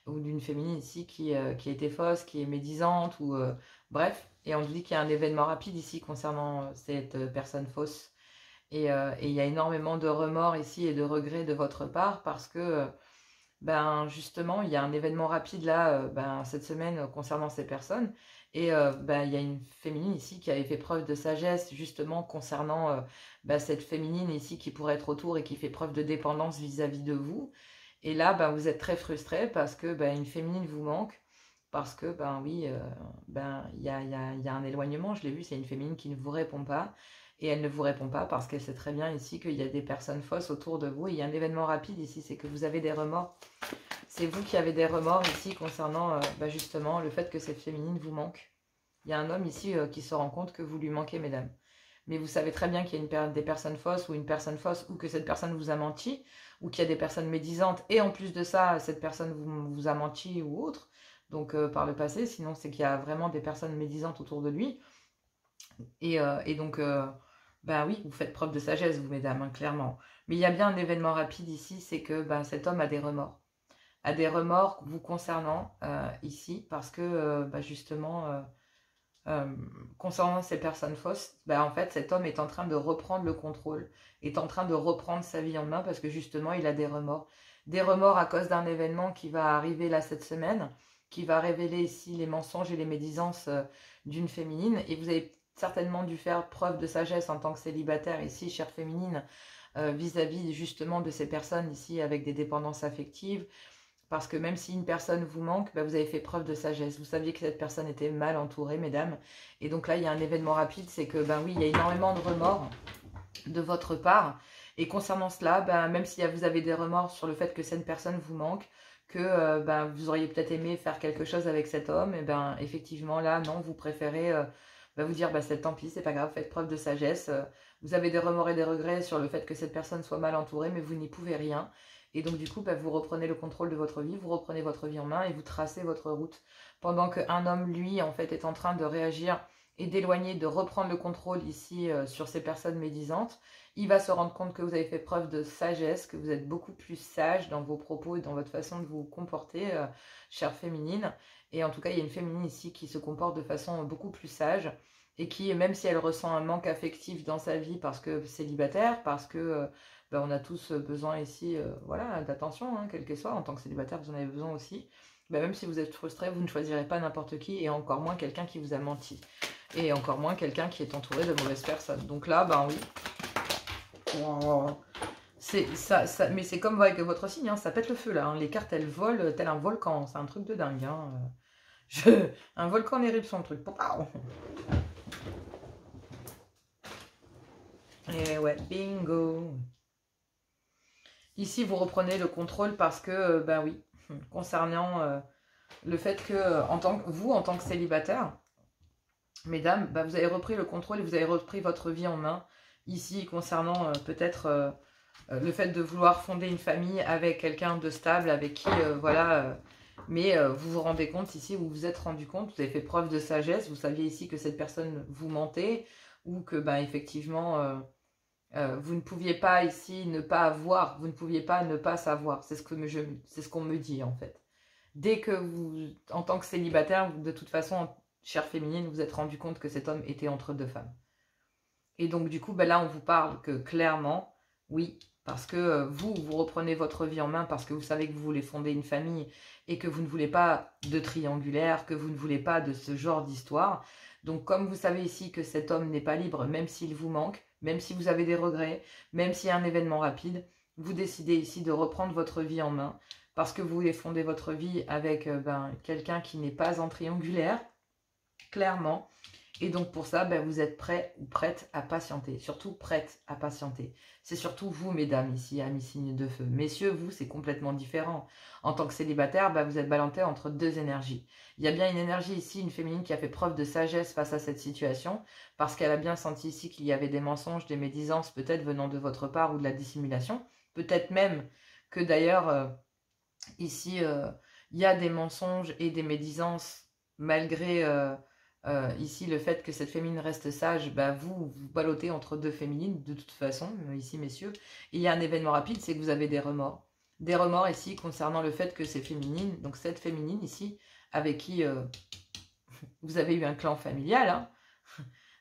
ou d'une féminine ici qui a été fausse, qui est médisante, ou bref. Et on dit qu'il y a un événement rapide ici concernant cette personne fausse. Et il y a énormément de remords ici et de regrets de votre part parce que, justement, il y a un événement rapide là, cette semaine concernant ces personnes. Et il y a une féminine ici qui avait fait preuve de sagesse justement concernant cette féminine ici qui pourrait être autour et qui fait preuve de dépendance vis-à-vis de vous. Et là, vous êtes très frustré parce que une féminine vous manque, parce que, oui, il y a un éloignement, je l'ai vu, c'est une féminine qui ne vous répond pas, et elle ne vous répond pas parce qu'elle sait très bien ici qu'il y a des personnes fausses autour de vous, et il y a un événement rapide ici, c'est que vous avez des remords. C'est vous qui avez des remords ici concernant, justement, le fait que cette féminine vous manque. Il y a un homme ici qui se rend compte que vous lui manquez, mesdames. Mais vous savez très bien qu'il y a des personnes fausses ou une personne fausse, ou que cette personne vous a menti, ou qu'il y a des personnes médisantes, et en plus de ça, cette personne vous a menti ou autre, donc par le passé, sinon c'est qu'il y a vraiment des personnes médisantes autour de lui. Et donc, oui, vous faites preuve de sagesse, vous, mesdames, clairement. Mais il y a bien un événement rapide ici, c'est que cet homme a des remords. A des remords vous concernant ici, parce que, justement... concernant ces personnes fausses, en fait, cet homme est en train de reprendre le contrôle, est en train de reprendre sa vie en main parce que justement, il a des remords. Des remords à cause d'un événement qui va arriver là cette semaine, qui va révéler ici les mensonges et les médisances d'une féminine. Et vous avez certainement dû faire preuve de sagesse en tant que célibataire ici, chère féminine, vis-à-vis justement de ces personnes ici avec des dépendances affectives. Parce que même si une personne vous manque, vous avez fait preuve de sagesse. Vous saviez que cette personne était mal entourée, mesdames. Et donc là, il y a un événement rapide, c'est que, oui, il y a énormément de remords de votre part. Et concernant cela, même si vous avez des remords sur le fait que cette personne vous manque, que vous auriez peut-être aimé faire quelque chose avec cet homme, et effectivement, là, non, vous préférez vous dire, tant pis, c'est pas grave, faites preuve de sagesse. Vous avez des remords et des regrets sur le fait que cette personne soit mal entourée, mais vous n'y pouvez rien. Et donc du coup, vous reprenez le contrôle de votre vie, vous reprenez votre vie en main et vous tracez votre route. Pendant qu'un homme, lui, en fait, est en train de réagir et d'éloigner, de reprendre le contrôle ici sur ces personnes médisantes, il va se rendre compte que vous avez fait preuve de sagesse, que vous êtes beaucoup plus sage dans vos propos et dans votre façon de vous comporter, chère féminine. Et en tout cas, il y a une féminine ici qui se comporte de façon beaucoup plus sage et qui, même si elle ressent un manque affectif dans sa vie parce que célibataire, parce que ben, on a tous besoin ici, voilà, d'attention, hein, quel que soit. En tant que célibataire, vous en avez besoin aussi. Ben, même si vous êtes frustré, vous ne choisirez pas n'importe qui, et encore moins quelqu'un qui vous a menti. Et encore moins quelqu'un qui est entouré de mauvaises personnes. Donc là, ben oui. Oh. Mais c'est comme avec votre signe, hein, ça pète le feu là. Hein. Les cartes, elles volent tel un volcan. C'est un truc de dingue. Hein. Un volcan en éruption, le truc. Et ouais, bingo. Ici, vous reprenez le contrôle parce que, ben oui, concernant le fait que, en tant que célibataire, mesdames, ben, vous avez repris le contrôle et vous avez repris votre vie en main. Ici, concernant peut-être le fait de vouloir fonder une famille avec quelqu'un de stable, avec qui, voilà... mais vous vous rendez compte ici, vous vous êtes rendu compte, vous avez fait preuve de sagesse, vous saviez ici que cette personne vous mentait, ou que, ben, effectivement... vous ne pouviez pas ici ne pas avoir, vous ne pouviez pas ne pas savoir. C'est ce qu'on me dit en fait. Dès que vous, en tant que célibataire, de toute façon, chère féminine, vous êtes rendu compte que cet homme était entre deux femmes. Et donc du coup, ben là, on vous parle que clairement, oui, parce que vous reprenez votre vie en main, parce que vous savez que vous voulez fonder une famille et que vous ne voulez pas de triangulaire, que vous ne voulez pas de ce genre d'histoire. Donc comme vous savez ici que cet homme n'est pas libre, même s'il vous manque, même si vous avez des regrets, même s'il y a un événement rapide, vous décidez ici de reprendre votre vie en main parce que vous voulez fonder votre vie avec quelqu'un qui n'est pas en triangulaire, clairement. Et donc pour ça, ben, vous êtes prêt ou prête à patienter, surtout prête à patienter. C'est surtout vous, mesdames, ici, amis signes de feu. Messieurs, vous, c'est complètement différent. En tant que célibataire, ben, vous êtes balancé entre deux énergies. Il y a bien une énergie ici, une féminine qui a fait preuve de sagesse face à cette situation, parce qu'elle a bien senti ici qu'il y avait des mensonges, des médisances, peut-être venant de votre part ou de la dissimulation. Peut-être même que d'ailleurs, ici, il y a des mensonges et des médisances malgré... ici, le fait que cette féminine reste sage, bah, vous ballottez entre deux féminines, de toute façon, ici, messieurs. Et il y a un événement rapide, c'est que vous avez des remords. Des remords ici concernant le fait que ces féminines, donc cette féminine ici, avec qui vous avez eu un clan familial, hein,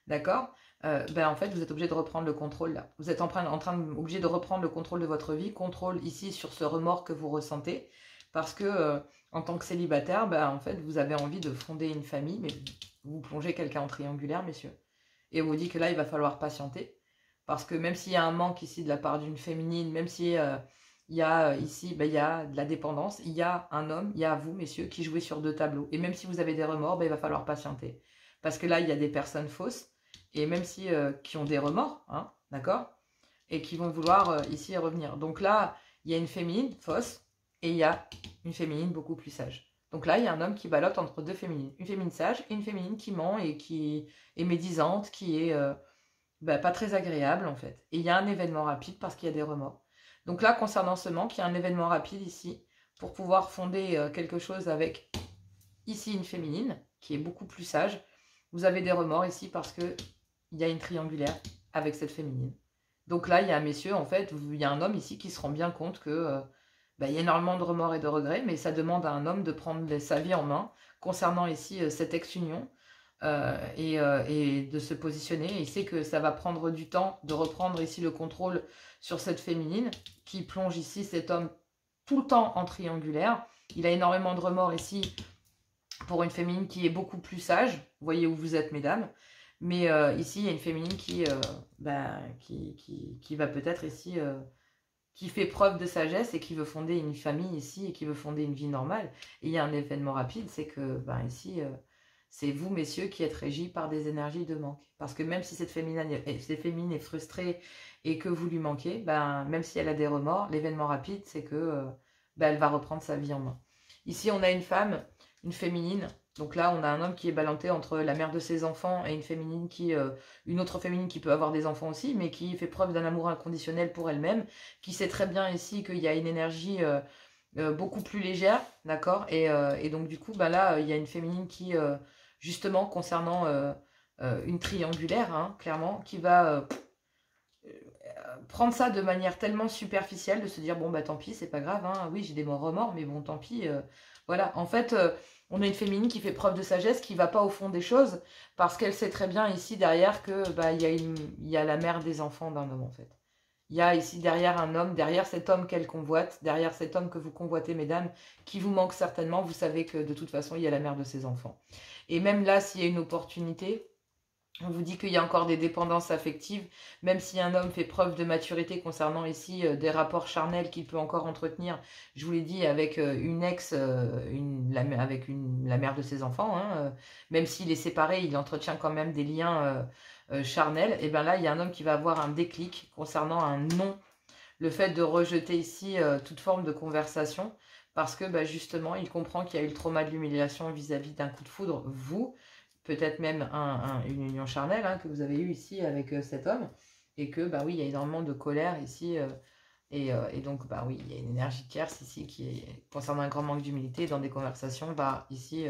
d'accord, en fait, vous êtes obligé de reprendre le contrôle là. Vous êtes obligé de reprendre le contrôle de votre vie, contrôle ici sur ce remords que vous ressentez, parce que en tant que célibataire, en fait, vous avez envie de fonder une famille, mais vous plongez quelqu'un en triangulaire, messieurs. Et on vous dit que là, il va falloir patienter. Parce que même s'il y a un manque ici de la part d'une féminine, même si il y a ici, il y a de la dépendance, il y a un homme, il y a vous, messieurs, qui jouez sur deux tableaux. Et même si vous avez des remords, il va falloir patienter. Parce que là, il y a des personnes fausses, et même si qui ont des remords, hein, d'accord, et qui vont vouloir ici revenir. Donc là, il y a une féminine fausse, et il y a une féminine beaucoup plus sage. Donc là, il y a un homme qui ballotte entre deux féminines. Une féminine sage et une féminine qui ment et qui est médisante, qui est pas très agréable en fait. Et il y a un événement rapide parce qu'il y a des remords. Donc là, concernant ce manque, il y a un événement rapide ici pour pouvoir fonder quelque chose avec ici une féminine qui est beaucoup plus sage. Vous avez des remords ici parce qu'il y a une triangulaire avec cette féminine. Donc là, il y a un messieurs, en fait, il y a un homme ici qui se rend bien compte que... il y a énormément de remords et de regrets, mais ça demande à un homme de prendre sa vie en main concernant ici cette ex-union et de se positionner. Et il sait que ça va prendre du temps de reprendre ici le contrôle sur cette féminine qui plonge ici cet homme tout le temps en triangulaire. Il a énormément de remords ici pour une féminine qui est beaucoup plus sage. Vous voyez où vous êtes, mesdames. Mais ici, il y a une féminine qui va peut-être ici... qui fait preuve de sagesse et qui veut fonder une famille ici et qui veut fonder une vie normale. Et il y a un événement rapide, c'est que ici, c'est vous, messieurs, qui êtes régis par des énergies de manque. Parce que même si cette féminine est frustrée et que vous lui manquez, même si elle a des remords, l'événement rapide, c'est que elle va reprendre sa vie en main. Ici, on a une femme, une féminine. Donc là, on a un homme qui est balancé entre la mère de ses enfants et une autre féminine qui peut avoir des enfants aussi, mais qui fait preuve d'un amour inconditionnel pour elle-même, qui sait très bien ici qu'il y a une énergie beaucoup plus légère, d'accord, et donc du coup, là, il y a une féminine qui, justement, concernant une triangulaire, hein, clairement, qui va prendre ça de manière tellement superficielle, de se dire, bon, tant pis, c'est pas grave, hein, oui, j'ai des remords, mais bon, tant pis, voilà, en fait... on a une féminine qui fait preuve de sagesse, qui ne va pas au fond des choses, parce qu'elle sait très bien ici derrière que il y a la mère des enfants d'un homme en fait. il y a ici derrière un homme, derrière cet homme qu'elle convoite, derrière cet homme que vous convoitez, mesdames, qui vous manque certainement. Vous savez que de toute façon, il y a la mère de ses enfants. Et même là, s'il y a une opportunité, on vous dit qu'il y a encore des dépendances affectives, même si un homme fait preuve de maturité concernant ici des rapports charnels qu'il peut encore entretenir, je vous l'ai dit, avec une ex, la mère de ses enfants, hein, même s'il est séparé, il entretient quand même des liens charnels, et bien là, il y a un homme qui va avoir un déclic concernant un non, le fait de rejeter ici toute forme de conversation, parce que bah, justement, il comprend qu'il y a eu le trauma de l'humiliation vis-à-vis d'un coup de foudre, vous, peut-être même une union charnelle hein, que vous avez eue ici avec cet homme, et que, bah oui, il y a énormément de colère ici, et donc, bah oui, il y a une énergie tierce ici qui est, concernant un grand manque d'humilité, dans des conversations, bah ici,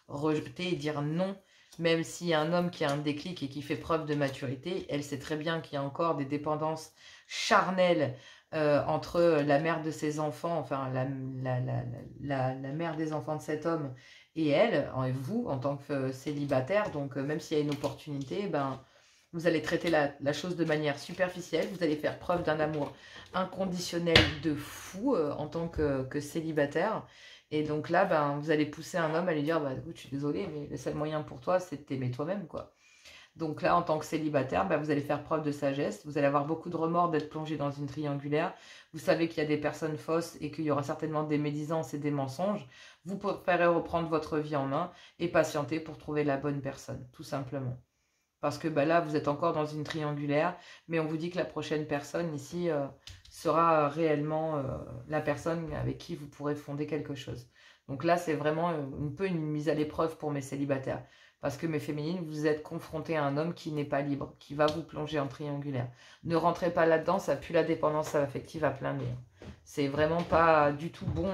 rejeter et dire non, même s'il y a un homme qui a un déclic et qui fait preuve de maturité, elle sait très bien qu'il y a encore des dépendances charnelles entre la mère de ses enfants, enfin la mère des enfants de cet homme, et elle, et vous, en tant que célibataire, donc même s'il y a une opportunité, ben, vous allez traiter la chose de manière superficielle, vous allez faire preuve d'un amour inconditionnel de fou en tant que célibataire. Et donc là, ben, vous allez pousser un homme à lui dire, bah, écoute, je suis désolée, mais le seul moyen pour toi, c'est de t'aimer toi-même, quoi. Donc là, en tant que célibataire, bah, vous allez faire preuve de sagesse. Vous allez avoir beaucoup de remords d'être plongé dans une triangulaire. Vous savez qu'il y a des personnes fausses et qu'il y aura certainement des médisances et des mensonges. Vous préférez reprendre votre vie en main et patienter pour trouver la bonne personne, tout simplement. Parce que bah, là, vous êtes encore dans une triangulaire, mais on vous dit que la prochaine personne ici sera réellement la personne avec qui vous pourrez fonder quelque chose. Donc là, c'est vraiment un peu une mise à l'épreuve pour mes célibataires. Parce que mes féminines, vous êtes confrontés à un homme qui n'est pas libre, qui va vous plonger en triangulaire. Ne rentrez pas là-dedans, ça pue la dépendance affective à plein nez. C'est vraiment pas du tout bon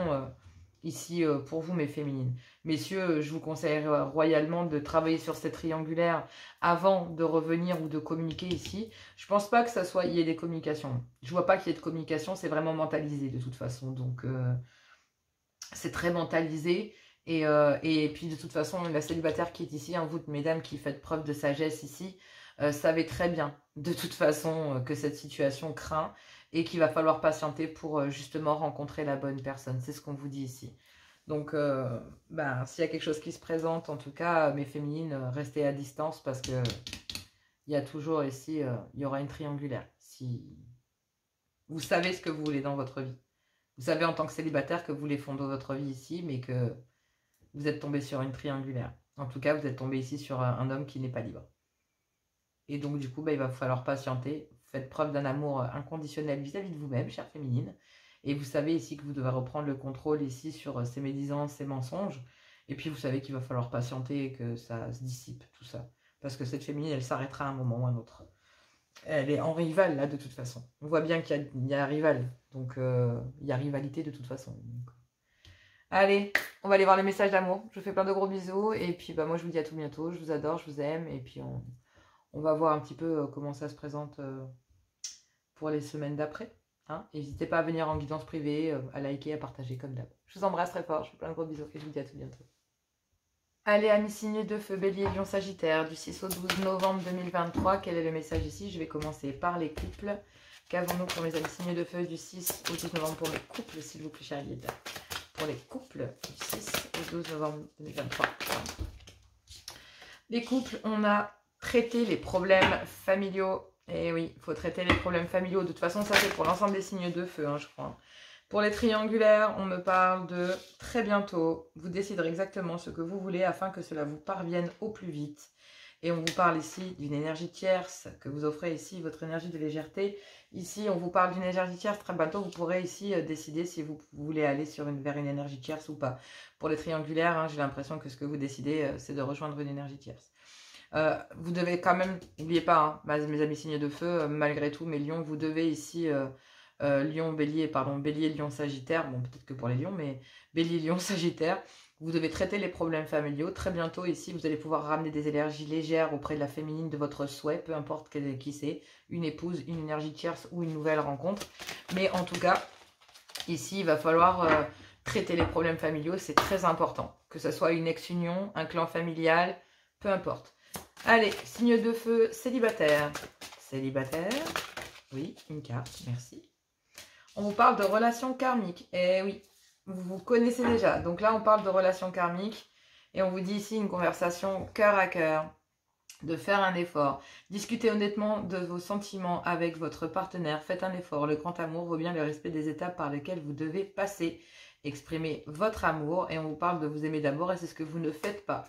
ici pour vous, mes féminines. Messieurs, je vous conseille royalement de travailler sur ces triangulaires avant de revenir ou de communiquer ici. Je pense pas que ça soit, il y ait des communications. Je vois pas qu'il y ait de communication, c'est vraiment mentalisé de toute façon. Donc, c'est très mentalisé. Et puis de toute façon, la célibataire qui est ici, hein, vous mesdames qui faites preuve de sagesse ici, savez très bien de toute façon que cette situation craint et qu'il va falloir patienter pour justement rencontrer la bonne personne. C'est ce qu'on vous dit ici. Donc, ben, s'il y a quelque chose qui se présente, en tout cas, mes féminines, restez à distance parce que il y a toujours ici, il y aura une triangulaire. Si vous savez ce que vous voulez dans votre vie. Vous savez en tant que célibataire que vous voulez fonder votre vie ici, mais que vous êtes tombé sur une triangulaire. En tout cas, vous êtes tombé ici sur un homme qui n'est pas libre. Et donc, du coup, bah, il va falloir patienter. Faites preuve d'un amour inconditionnel vis-à-vis de vous-même, chère féminine. Et vous savez ici que vous devez reprendre le contrôle ici sur ces médisances, ces mensonges. Et puis, vous savez qu'il va falloir patienter et que ça se dissipe, tout ça. Parce que cette féminine, elle s'arrêtera à un moment ou à un autre. Elle est en rival, là, de toute façon. On voit bien qu'il y a rival. Donc, il y a rivalité de toute façon. Donc, allez, on va aller voir les messages d'amour. Je vous fais plein de gros bisous. Et puis, bah, moi, je vous dis à tout bientôt. Je vous adore, je vous aime. Et puis, on va voir un petit peu comment ça se présente pour les semaines d'après. Hein. N'hésitez pas à venir en guidance privée, à liker, à partager comme d'hab. Je vous embrasse très fort. Je vous fais plein de gros bisous. Et je vous dis à tout bientôt. Allez, amis signes de feu, Bélier, Lion, Sagittaire, du 6 au 12 novembre 2023. Quel est le message ici? Je vais commencer par les couples. Qu'avons-nous pour mes amis signes de feu du 6 au 12 novembre pour les couples, s'il vous plaît, chers guides? Pour les couples du 6 au 12 novembre 2023. Les couples, on a traité les problèmes familiaux. Et oui, il faut traiter les problèmes familiaux. De toute façon, ça c'est pour l'ensemble des signes de feu, hein, je crois. Pour les triangulaires, on me parle de très bientôt. Vous déciderez exactement ce que vous voulez afin que cela vous parvienne au plus vite. Et on vous parle ici d'une énergie tierce que vous offrez ici, votre énergie de légèreté. Ici, on vous parle d'une énergie tierce. Très bientôt, vous pourrez ici décider si vous voulez aller vers une énergie tierce ou pas. Pour les triangulaires, hein, j'ai l'impression que ce que vous décidez, c'est de rejoindre une énergie tierce. Vous devez quand même, n'oubliez pas, hein, mes amis signes de feu, malgré tout, mes lions, vous devez ici... Lion, Bélier, pardon, Bélier, Lion, Sagittaire, bon peut-être que pour les lions, mais Bélier, Lion, Sagittaire, vous devez traiter les problèmes familiaux. Très bientôt ici, vous allez pouvoir ramener des énergies légères auprès de la féminine de votre souhait, peu importe qui c'est, une épouse, une énergie tierce ou une nouvelle rencontre. Mais en tout cas, ici, il va falloir traiter les problèmes familiaux, c'est très important. Que ce soit une ex-union, un clan familial, peu importe. Allez, signe de feu, célibataire. Célibataire. Oui, une carte, merci. On vous parle de relations karmiques. Eh oui, vous connaissez déjà. Donc là, on parle de relations karmiques. Et on vous dit ici une conversation cœur à cœur. De faire un effort. Discutez honnêtement de vos sentiments avec votre partenaire. Faites un effort. Le grand amour vaut bien le respect des étapes par lesquelles vous devez passer. Exprimez votre amour. Et on vous parle de vous aimer d'abord. Et c'est ce que vous ne faites pas.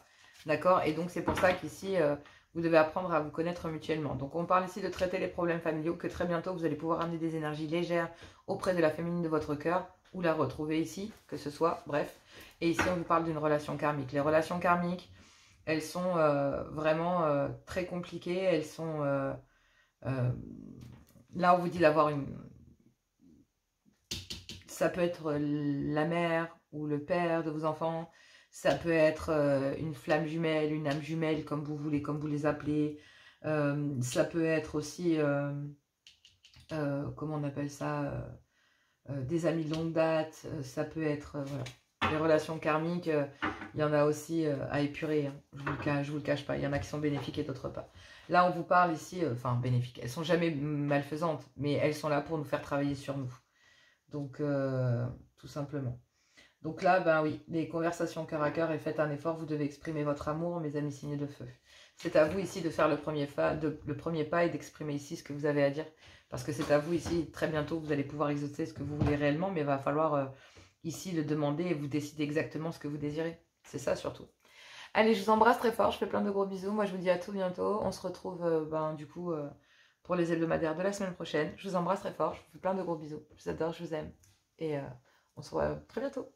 D'accord? Et donc c'est pour ça qu'ici, vous devez apprendre à vous connaître mutuellement. Donc on parle ici de traiter les problèmes familiaux. Que très bientôt, vous allez pouvoir amener des énergies légères auprès de la féminine de votre cœur. Ou la retrouver ici. Que ce soit. Bref. Et ici, on vous parle d'une relation karmique. Les relations karmiques, elles sont vraiment très compliquées. Elles sont... là, on vous dit d'avoir une... Ça peut être la mère ou le père de vos enfants. Ça peut être une flamme jumelle, une âme jumelle, comme vous voulez, comme vous les appelez. Ça peut être aussi... comment on appelle ça des amis de longue date. Ça peut être... voilà. Les relations karmiques, il y en a aussi à épurer, hein. Je vous le cache pas. Il y en a qui sont bénéfiques et d'autres pas. Là, on vous parle ici, enfin bénéfiques. Elles sont jamais malfaisantes, mais elles sont là pour nous faire travailler sur nous. Donc, tout simplement. Donc là, ben oui, les conversations cœur à cœur et faites un effort. Vous devez exprimer votre amour, mes amis signés de feu. C'est à vous ici de faire le premier pas et d'exprimer ici ce que vous avez à dire. Parce que c'est à vous ici, très bientôt, vous allez pouvoir exaucer ce que vous voulez réellement, mais il va falloir... ici le demander et vous décidez exactement ce que vous désirez. C'est ça surtout. Allez, je vous embrasse très fort, je fais plein de gros bisous. Moi, je vous dis à tout bientôt. On se retrouve du coup pour les hebdomadaires de la semaine prochaine. Je vous embrasse très fort, je vous fais plein de gros bisous. Je vous adore, je vous aime. Et on se revoit très bientôt.